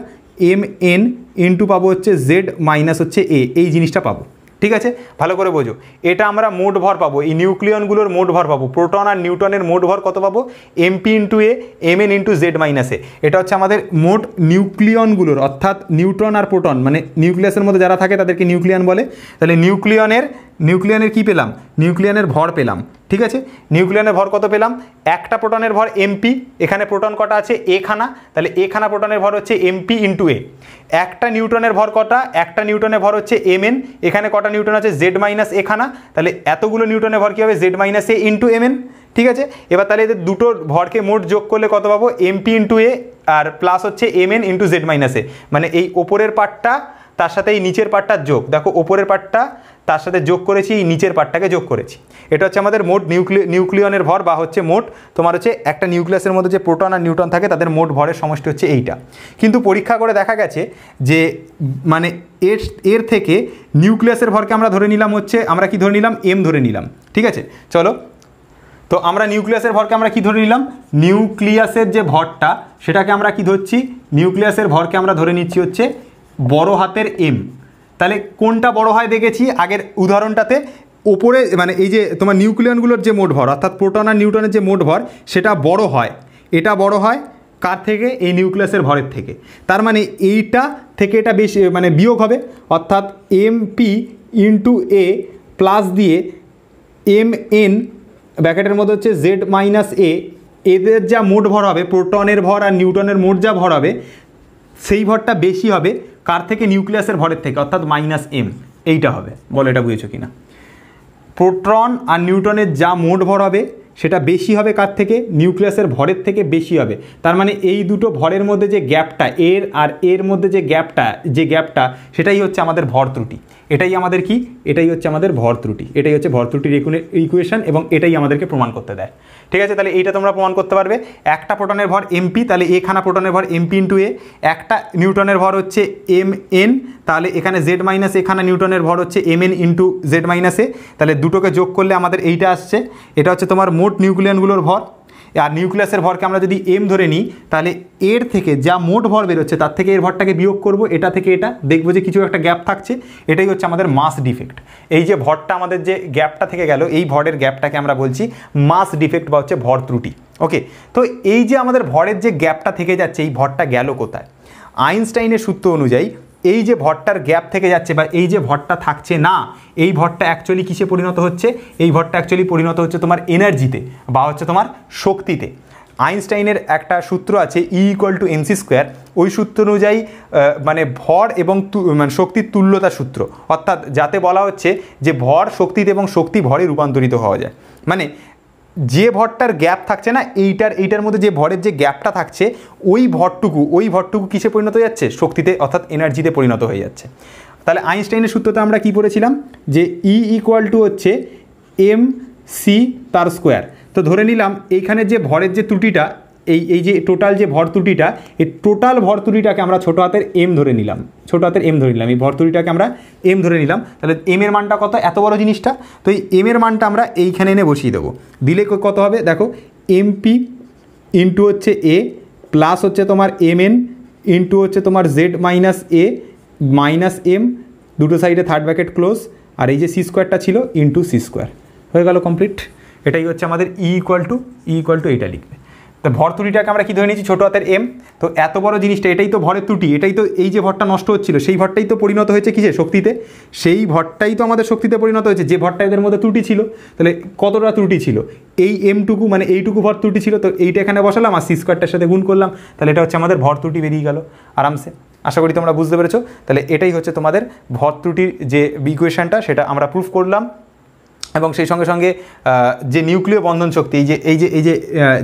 mn ইন্টু পাবো হচ্ছে জেড মাইনাস হচ্ছে এ, এই জিনিসটা পাবো। ঠিক আছে, ভালো করে বোঝো। এটা আমরা মোট ভর পাবো, এই নিউক্লিয়নগুলোর মোট ভর পাবো, প্রোটন আর নিউটনের মোট ভর কত পাবো, MP into A M N into Z minus A. এটা হচ্ছে আমাদের মোট নিউক্লিয়নগুলোর, অর্থাৎ নিউট্রন আর প্রোটন মানে নিউক্লিয়াসের মধ্যে যারা থাকে তাদেরকে নিউক্লিয়ন বলে। তাহলে নিউক্লিয়নের কি পেলাম, নিউক্লিয়নের ভর পেলাম। ঠিক আছে, নিউক্লিয়নের ভর কত পেলাম, একটা প্রোটনের ভর এমপি, এখানে প্রোটন কটা আছে এখানা, তাহলে এখানা প্রোটনের ভর হচ্ছে এমপি ইন্টু এ। একটা নিউটনের ভর কটা, একটা নিউটনের ভর হচ্ছে এম এন, এখানে কটা নিউটন আছে জেড মাইনাস এখানা, তাহলে এতগুলো নিউটনের ভর কী হবে জেড মাইনাস এ ইন্টু এম এন। ঠিক আছে, এবার তাহলে এদের দুটো ভরকে মোট যোগ করলে কত পাবো, এমপি ইন্টু এ আর প্লাস হচ্ছে M N into Z minus A, মানে এই ওপরের পার্টটা তার সাথে এই নিচের পার্টটার যোগ, দেখো ওপরের পার্টটা তার সাথে যোগ করেছি, এই নিচের পার্টটাকে যোগ করেছি। এটা হচ্ছে আমাদের মোট নিউক্লিয়নের ভর, বা হচ্ছে মোট তোমার হচ্ছে একটা নিউক্লিয়াসের মধ্যে যে প্রোটন আর নিউট্রন থাকে তাদের মোট ভরের সমষ্টি হচ্ছে এইটা। কিন্তু পরীক্ষা করে দেখা গেছে যে মানে এর থেকে নিউক্লিয়াসের ভরকে আমরা ধরে নিলাম হচ্ছে, আমরা কি ধরে নিলাম, এম ধরে নিলাম। ঠিক আছে, চলো তো আমরা নিউক্লিয়াসের ভরকে আমরা কি ধরে নিলাম, নিউক্লিয়াসের যে ভরটা সেটাকে আমরা কি ধরছি, নিউক্লিয়াসের ভরকে আমরা ধরে নিচ্ছি হচ্ছে বড় হাতের এম। তাহলে কোনটা বড় হয় দেখেছি আগের উদাহরণটাতে, ওপরে মানে এই যে তোমার নিউক্লিয়নগুলোর যে মোট ভর অর্থাৎ প্রোটন আর নিউট্রনের যে মোট ভর সেটা বড় হয়, এটা বড় হয় কার থেকে, এই নিউক্লিয়াসের ভরের থেকে। তার মানে এইটা থেকে এটা বেশি মানে বিয়োগ হবে, অর্থাৎ এমপি ইন্টু এ প্লাস দিয়ে এম এন ব্র্যাকেটের মধ্যে হচ্ছে জেড মাইনাস এ, এদের যা মোট ভর হবে প্রোটনের ভর আর নিউটনের মোট যা ভর হবে সেই ভরটা বেশি হবে কার থেকে, নিউক্লিয়াসের ভরের থেকে, অর্থাৎ মাইনাস এম। এইটা হবে, বলো এটা বুঝেছো কিনা। প্রোটন আর নিউটনের যা মোট ভর হবে সেটা বেশি হবে কার থেকে, নিউক্লিয়াসের ভরের থেকে বেশি হবে। তার মানে এই দুটো ভরের মধ্যে যে গ্যাপটা, এর আর এর মধ্যে যে গ্যাপটা সেটাই হচ্ছে আমাদের ভর ত্রুটি। এটাই আমাদের কি, এটাই হচ্ছে আমাদের ভর ত্রুটি, এটাই হচ্ছে ভর ত্রুটির ইকুয়েশন এবং এটাই আমাদেরকে প্রমাণ করতে দেয়। ঠিক আছে, তাহলে এইটা তোমরা প্রমাণ করতে পারবে। একটা প্রোটনের ভর এমপি, তাহলে এখানা প্রোটনের ভর এমপি ইন্টু এ, একটা নিউটনের ভর হচ্ছে এম এন, তাহলে এখানে জেড মাইনাস এখানে নিউটনের ভর হচ্ছে M N into Z minus A. তাহলে দুটোকে যোগ করলে আমাদের এইটা আসছে, এটা হচ্ছে তোমার মোট নিউক্লিয়নগুলোর ভর। আর নিউক্লিয়াসের ভরকে আমরা যদি এম ধরে নিই তাহলে এর থেকে যা মোট ভর বেরোচ্ছে তার থেকে এর ভরটাকে বিয়োগ করব, এটা থেকে এটা দেখবো যে কিছু একটা গ্যাপ থাকছে, এটাই হচ্ছে আমাদের মাস ডিফেক্ট। এই যে ভরটা আমাদের যে গ্যাপটা থেকে গেল, এই ভরের গ্যাপটাকে আমরা বলছি মাস ডিফেক্ট বা হচ্ছে ভর ত্রুটি। ওকে, তো এই যে আমাদের ভরের যে গ্যাপটা থেকে যাচ্ছে, এই ভরটা গেল কোথায়, আইনস্টাইনের সূত্র অনুযায়ী এই যে ভরটার গ্যাপ থেকে যাচ্ছে বা এই যে ভরটা থাকছে না, এই ভরটা অ্যাকচুয়ালি কিসে পরিণত হচ্ছে, এই ভরটা অ্যাকচুয়ালি পরিণত হচ্ছে তোমার এনার্জিতে বা হচ্ছে তোমার শক্তিতে। আইনস্টাইনের একটা সূত্র আছে E equal to MC square, ওই সূত্র অনুযায়ী মানে ভর এবং মানে শক্তির তুল্যতার সূত্র, অর্থাৎ যাতে বলা হচ্ছে যে ভর শক্তিতে এবং শক্তি ভরে রূপান্তরিত হওয়া যায়। মানে যে ভরটার গ্যাপ থাকছে না, এইটার মধ্যে যে ভরের যে গ্যাপটা থাকছে ওই ভরটুকু কিসে পরিণত হয়ে যাচ্ছে, শক্তিতে অর্থাৎ এনার্জিতে পরিণত হয়ে যাচ্ছে। তাহলে আইনস্টাইনের সূত্রতে আমরা কি পড়েছিলাম যে ই ইকুয়াল টু হচ্ছে এম সি তার স্কোয়ার। তো ধরে নিলাম এইখানে যে ভরের যে ত্রুটিটা, এই যে টোটাল যে ভর ত্রুটিটা, এই টোটাল ভর ত্রুটিটাকে আমরা ছোটো হাতের এম ধরে নিলাম, এই ভর ত্রুটিটাকে আমরা এম ধরে নিলাম। তাহলে এম এর মানটা কত, এত বড় জিনিসটা, তো এই এম এর মানটা আমরা এইখানে এনে বসিয়ে দেবো। দিলে কত হবে দেখো, এমপি ইন্টু হচ্ছে এ প্লাস হচ্ছে তোমার এম এন ইন্টু হচ্ছে তোমার জেড মাইনাস এ মাইনাস এম, দুটো সাইডে থার্ড ব্র্যাকেট ক্লোজ, আর এই যে সি স্কোয়ারটা ছিল ইন্টু সি স্কোয়ার, হয়ে গেল কমপ্লিট। এটাই হচ্ছে আমাদের ই ইকুয়াল টু এইটা লিখবে। তো ভর ত্রুটিটাকে আমরা কি ধরে নিয়েছি, ছোটো হাতের এম। তো এত বড় জিনিসটা, এটাই তো ভরের ত্রুটি, এটাই তো এই যে ভরটা নষ্ট হচ্ছিল সেই ভরটাই তো পরিণত হয়েছে কিসে, শক্তিতে। সেই ভরটাই তো আমাদের শক্তিতে পরিণত হয়েছে, যে ভরটা এদের মধ্যে ত্রুটি ছিল। তাহলে কতটা ত্রুটি ছিল, এই এমটুকু মানে এইটুকু ভর ত্রুটি ছিল, তো এইটা এখানে বসালাম আর সি স্কোয়ারটার সাথে গুণ করলাম, তাহলে এটা হচ্ছে আমাদের ভর ত্রুটি বেরিয়ে গেল আরামসে। আশা করি তোমরা বুঝতে পেরেছো। তাহলে এটাই হচ্ছে তোমাদের ভর ত্রুটির যে ইকুয়েশনটা, সেটা আমরা প্রুফ করলাম। এবং সেই সঙ্গে সঙ্গে যে নিউক্লিয় বন্ধন শক্তি, এই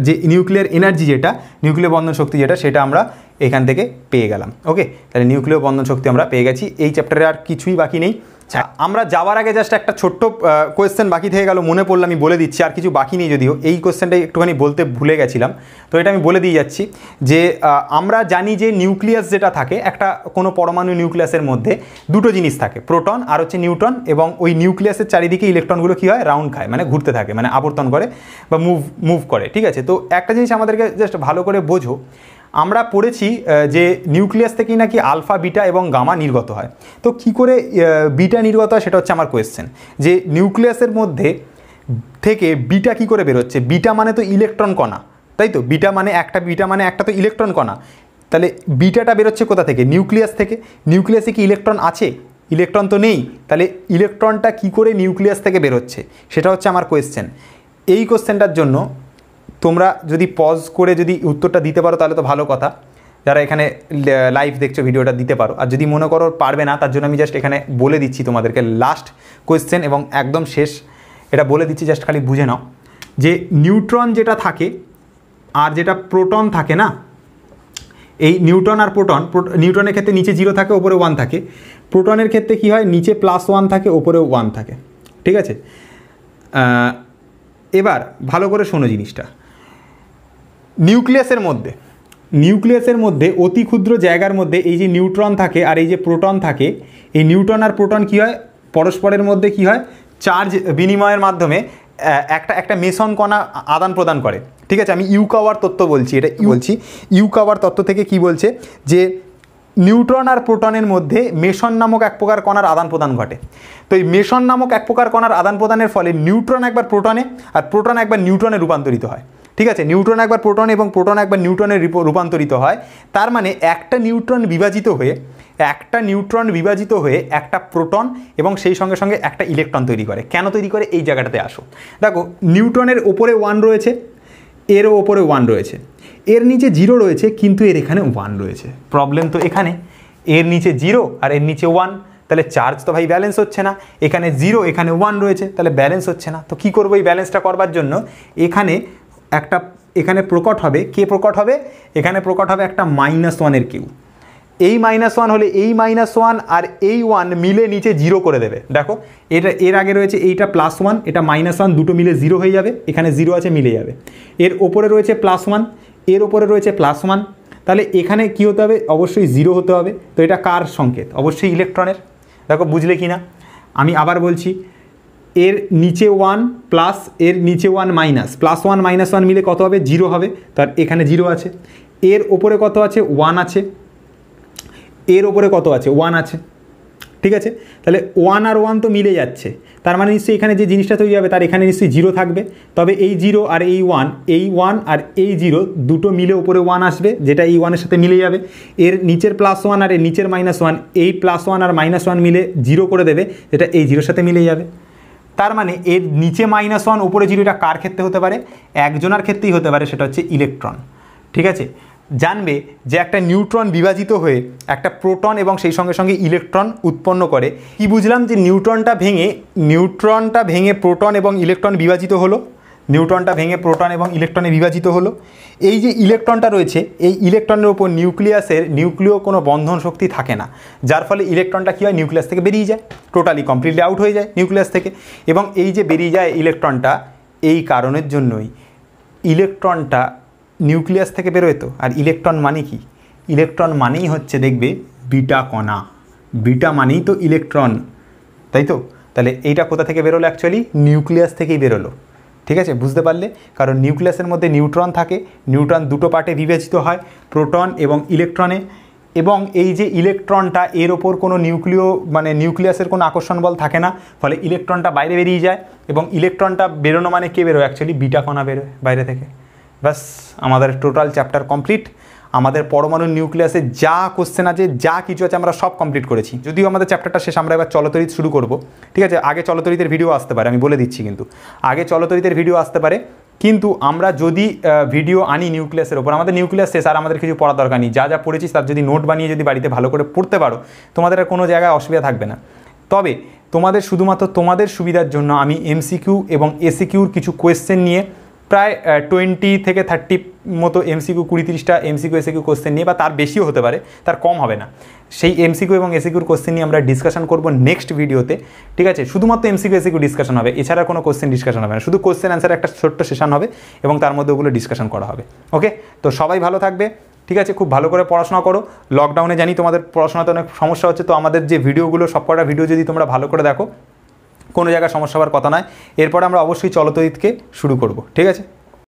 যে নিউক্লিয়ার এনার্জি যেটা, নিউক্লিয় বন্ধন শক্তি যেটা, সেটা আমরা এখান থেকে পেয়ে গেলাম। ওকে, তাহলে নিউক্লিয় বন্ধন শক্তি আমরা পেয়ে গেছি। এই চ্যাপ্টারে আর কিছুই বাকি নেই। আমরা যাওয়ার আগে জাস্ট একটা ছোট্ট কোয়েশ্চেন বাকি থেকে গেল, মনে পড়লো আমি বলে দিচ্ছি, আর কিছু বাকি নেই যদিও, এই কোয়েশ্চেনটাই একটুখানি বলতে ভুলে গেছিলাম, তো এটা আমি বলে দিয়ে যাচ্ছি যে আমরা জানি যে নিউক্লিয়াস যেটা থাকে, একটা কোনো পরমাণু নিউক্লিয়াসের মধ্যে দুটো জিনিস থাকে, প্রোটন আর হচ্ছে নিউট্রন, এবং ওই নিউক্লিয়াসের চারিদিকে ইলেকট্রনগুলো কী হয়, রাউন্ড খায়, মানে ঘুরতে থাকে, মানে আবর্তন করে বা মুভ করে। ঠিক আছে, তো একটা জিনিস আমাদেরকে জাস্ট ভালো করে বোঝো, আমরা পড়েছি যে নিউক্লিয়াস থেকেই নাকি আলফা বিটা এবং গামা নির্গত হয়। তো কি করে বিটা নির্গত হয় সেটা হচ্ছে আমার কোয়েশ্চেন, যে নিউক্লিয়াসের মধ্যে থেকে বিটা কি করে বেরোচ্ছে। বিটা মানে তো ইলেকট্রন কণা, তাই তো? বিটা মানে একটা তো ইলেকট্রন কণা। তাহলে বিটাটা বেরোচ্ছে কোথা থেকে? নিউক্লিয়াস থেকে। নিউক্লিয়াসে কি ইলেকট্রন আছে? ইলেকট্রন তো নেই। তাহলে ইলেকট্রনটা কি করে নিউক্লিয়াস থেকে বেরোচ্ছে সেটা হচ্ছে আমার কোয়েশ্চেন। এই কোয়েশ্চেনটার জন্য তোমরা যদি পজ করে যদি উত্তরটা দিতে পারো তাহলে তো ভালো কথা, যারা এখানে লাইভ দেখছো ভিডিওটা দিতে পারো। আর যদি মনে করো পারবে না, তার জন্য আমি জাস্ট এখানে বলে দিচ্ছি তোমাদেরকে লাস্ট কোয়েশ্চেন এবং একদম শেষ, এটা বলে দিচ্ছি, জাস্ট খালি বুঝে নাও যে নিউট্রন যেটা থাকে আর যেটা প্রোটন থাকে না, এই নিউট্রন আর প্রোটন, নিউট্রনের ক্ষেত্রে নিচে 0 থাকে ওপরে 1 থাকে, প্রোটনের ক্ষেত্রে কি হয় নিচে +1 থাকে ওপরেও 1 থাকে, ঠিক আছে? এবার ভালো করে শোনো জিনিসটা। নিউক্লিয়াসের মধ্যে অতি ক্ষুদ্র জায়গার মধ্যে এই যে নিউট্রন থাকে আর এই যে প্রোটন থাকে, এই নিউট্রন আর প্রোটন কি হয় পরস্পরের মধ্যে কি হয় চার্জ বিনিময়ের মাধ্যমে একটা মেসন কণা আদান প্রদান করে, ঠিক আছে? আমি ইউকাওয়ার তত্ত্ব বলছি, এটা ইউকাওয়ার তত্ত্ব থেকে কি বলছে যে নিউট্রন আর প্রোটনের মধ্যে মেসন নামক এক প্রকার কণার আদান প্রদান ঘটে। তো এই মেসন নামক এক প্রকার কণার আদান প্রদানের ফলে নিউট্রন একবার প্রোটনে আর প্রোটন একবার নিউট্রনে রূপান্তরিত হয়, ঠিক আছে? নিউট্রন একবার প্রোটনে এবং প্রোটন একবার নিউট্রনে রূপান্তরিত হয়। তার মানে একটা নিউট্রন বিভাজিত হয়ে একটা প্রোটন এবং সেই সঙ্গে সঙ্গে একটা ইলেকট্রন তৈরি করে। কেন তৈরি করে এই জায়গাটাতে আসো। দেখো নিউট্রনের ওপরে 1 রয়েছে, এরও ওপরে 1 রয়েছে, এর নিচে 0 রয়েছে কিন্তু এর এখানে 1 রয়েছে। প্রবলেম তো এখানে, এর নিচে 0 আর এর নিচে 1, তাহলে চার্জ তো ভাই ব্যালেন্স হচ্ছে না। এখানে 0 এখানে 1 রয়েছে, তাহলে ব্যালেন্স হচ্ছে না। তো কি করবো এই ব্যালেন্সটা করবার জন্য? এখানে প্রকট হবে, কে প্রকট হবে? এখানে প্রকট হবে একটা -1 এর কিউ। এই -1 হলে এই -1 আর এই 1 মিলে নিচে 0 করে দেবে। দেখো এটা এর আগে রয়েছে এইটা +1, এটা -1, দুটো মিলে 0 হয়ে যাবে, এখানে 0 আছে মিলে যাবে। এর ওপরে রয়েছে +1, এর ওপরে রয়েছে +1, তাহলে এখানে কি হতে হবে? অবশ্যই 0 হতে হবে। তো এটা কার সংকেত? অবশ্যই ইলেকট্রনের। দেখো বুঝলে কি না? আমি আবার বলছি, এর নিচে 1 প্লাস এর নিচে 1 মাইনাস, +1 -1 মিলে কত হবে? 0 হবে। তার এখানে 0 আছে। এর ওপরে কত আছে? 1 আছে। এর ওপরে কত আছে? 1 আছে, ঠিক আছে? তাহলে 1 আর 1 তো মিলে যাচ্ছে, তার মানে নিশ্চয়ই এখানে যে জিনিসটা তৈরি হবে তার এখানে নিশ্চয়ই 0 থাকবে। তবে এই 0 আর এই 1 আর এই 0 দুটো মিলে উপরে 1 আসবে, যেটা এই 1 এর সাথে মিলে যাবে। এর নিচের +1 আর এর নিচের -1, এই +1 আর -1 মিলে 0 করে দেবে, যেটা এই 0 সাথে মিলে যাবে। তার মানে এর নিচে -1 উপরে 0, এটা কার ক্ষেত্রে হতে পারে? একজনের ক্ষেত্রেই হতে পারে, সেটা হচ্ছে ইলেকট্রন, ঠিক আছে? জানবে যে একটা নিউট্রন বিভাজিত হয়ে একটা প্রোটন এবং সেই সঙ্গে সঙ্গে ইলেকট্রন উৎপন্ন করে। কি বুঝলাম? যে নিউট্রনটা ভেঙে প্রোটন এবং ইলেকট্রন বিভাজিত হলো, নিউট্রনটা ভেঙে প্রোটন এবং ইলেকট্রনে বিভাজিত হলো। এই যে ইলেকট্রনটা রয়েছে, এই ইলেকট্রনের উপর নিউক্লিয় কোনো বন্ধন শক্তি থাকে না, যার ফলে ইলেকট্রনটা কী হয়? নিউক্লিয়াস থেকে বেরিয়ে যায়, টোটালি কমপ্লিটলি আউট হয়ে যায় নিউক্লিয়াস থেকে। এবং এই যে বেরিয়ে যায় ইলেকট্রনটা, এই কারণের জন্যই ইলেকট্রনটা নিউক্লিয়াস থেকে বেরোয়। তো আর ইলেকট্রন মানে কি? ইলেকট্রন মানেই হচ্ছে দেখবে বিটা কণা, বিটা মানেই তো ইলেকট্রন, তাই তো? তাহলে এইটা কোথা থেকে বেরোলো? অ্যাকচুয়ালি নিউক্লিয়াস থেকেই বেরোলো, ঠিক আছে? বুঝতে পারলে? কারণ নিউক্লিয়াসের মধ্যে নিউট্রন থাকে, নিউট্রন দুটো পার্টে বিভাজিত হয়, প্রোটন এবং ইলেকট্রনে। এবং এই যে ইলেকট্রনটা, এর ওপর কোনো নিউক্লিয়াসের কোনো আকর্ষণ বল থাকে না, ফলে ইলেকট্রনটা বাইরে বেরিয়ে যায়। এবং ইলেকট্রনটা বেরোনো মানে কে বেরোয়? অ্যাকচুয়ালি বিটা কণা বেরোয় বাইরে থেকে। ব্যাস, আমাদের টোটাল চ্যাপ্টার কমপ্লিট। আমাদের পরমাণু নিউক্লিয়াসে যা কোশ্চেন আছে, যা কিছু আছে, আমরা সব কমপ্লিট করেছি। যদিও আমাদের চ্যাপ্টারটা শেষ, আমরা এবার চলতরিৎ শুরু করব, ঠিক আছে? আগে চলতরিতের ভিডিও আসতে পারে, আমি বলে দিচ্ছি, কিন্তু আগে চলতরিতের ভিডিও আসতে পারে। কিন্তু আমরা যদি ভিডিও আনি নিউক্লিয়াসের ওপর, আমাদের নিউক্লিয়াস শেষ, আর আমাদের কিছু পড়ার দরকার নেই। যা যা পড়েছিস তার যদি নোট বানিয়ে যদি বাড়িতে ভালো করে পড়তে পারো, তোমাদের আর কোনো জায়গায় অসুবিধা থাকবে না। তবে তোমাদের শুধুমাত্র তোমাদের সুবিধার জন্য আমি এমসিকিউ এবং এসিকিউর কিছু কোয়েশ্চেন নিয়ে প্রায় 20 থেকে 30 মতো এমসিকিউ, 20-30টা এমসিকিউ এসিকিউ কোশ্চেন নিয়ে, বা তার বেশিও হতে পারে, তার কম হবে না, সেই এমসিকিউ এবং এসিকিউর কোশ্চেন নিয়ে আমরা ডিসকাশন করব নেক্সট ভিডিওতে, ঠিক আছে? শুধুমাত্র এমসিকিউ এসিকিউ ডিসকাশন হবে, এছাড়া কোনো কোশ্চেন ডিসকাশন হবে না, শুধু কোশ্চেন অ্যান্সার একটা ছোট্ট সেশন হবে এবং তার মধ্যে ওগুলো ডিসকাশন করা হবে। ওকে, তো সবাই ভালো থাকবে, ঠিক আছে? খুব ভালো করে পড়াশোনা করো। লকডাউনে জানি তোমাদের পড়াশোনাতে অনেক সমস্যা হচ্ছে, তো আমাদের যে ভিডিওগুলো, সবকটা ভিডিও যদি তোমরা ভালো করে দেখো, কোনো জায়গায় সমস্যা হওয়ার কথা নয়। এরপরে আমরা অবশ্যই চলতরিৎকে শুরু করব, ঠিক আছে?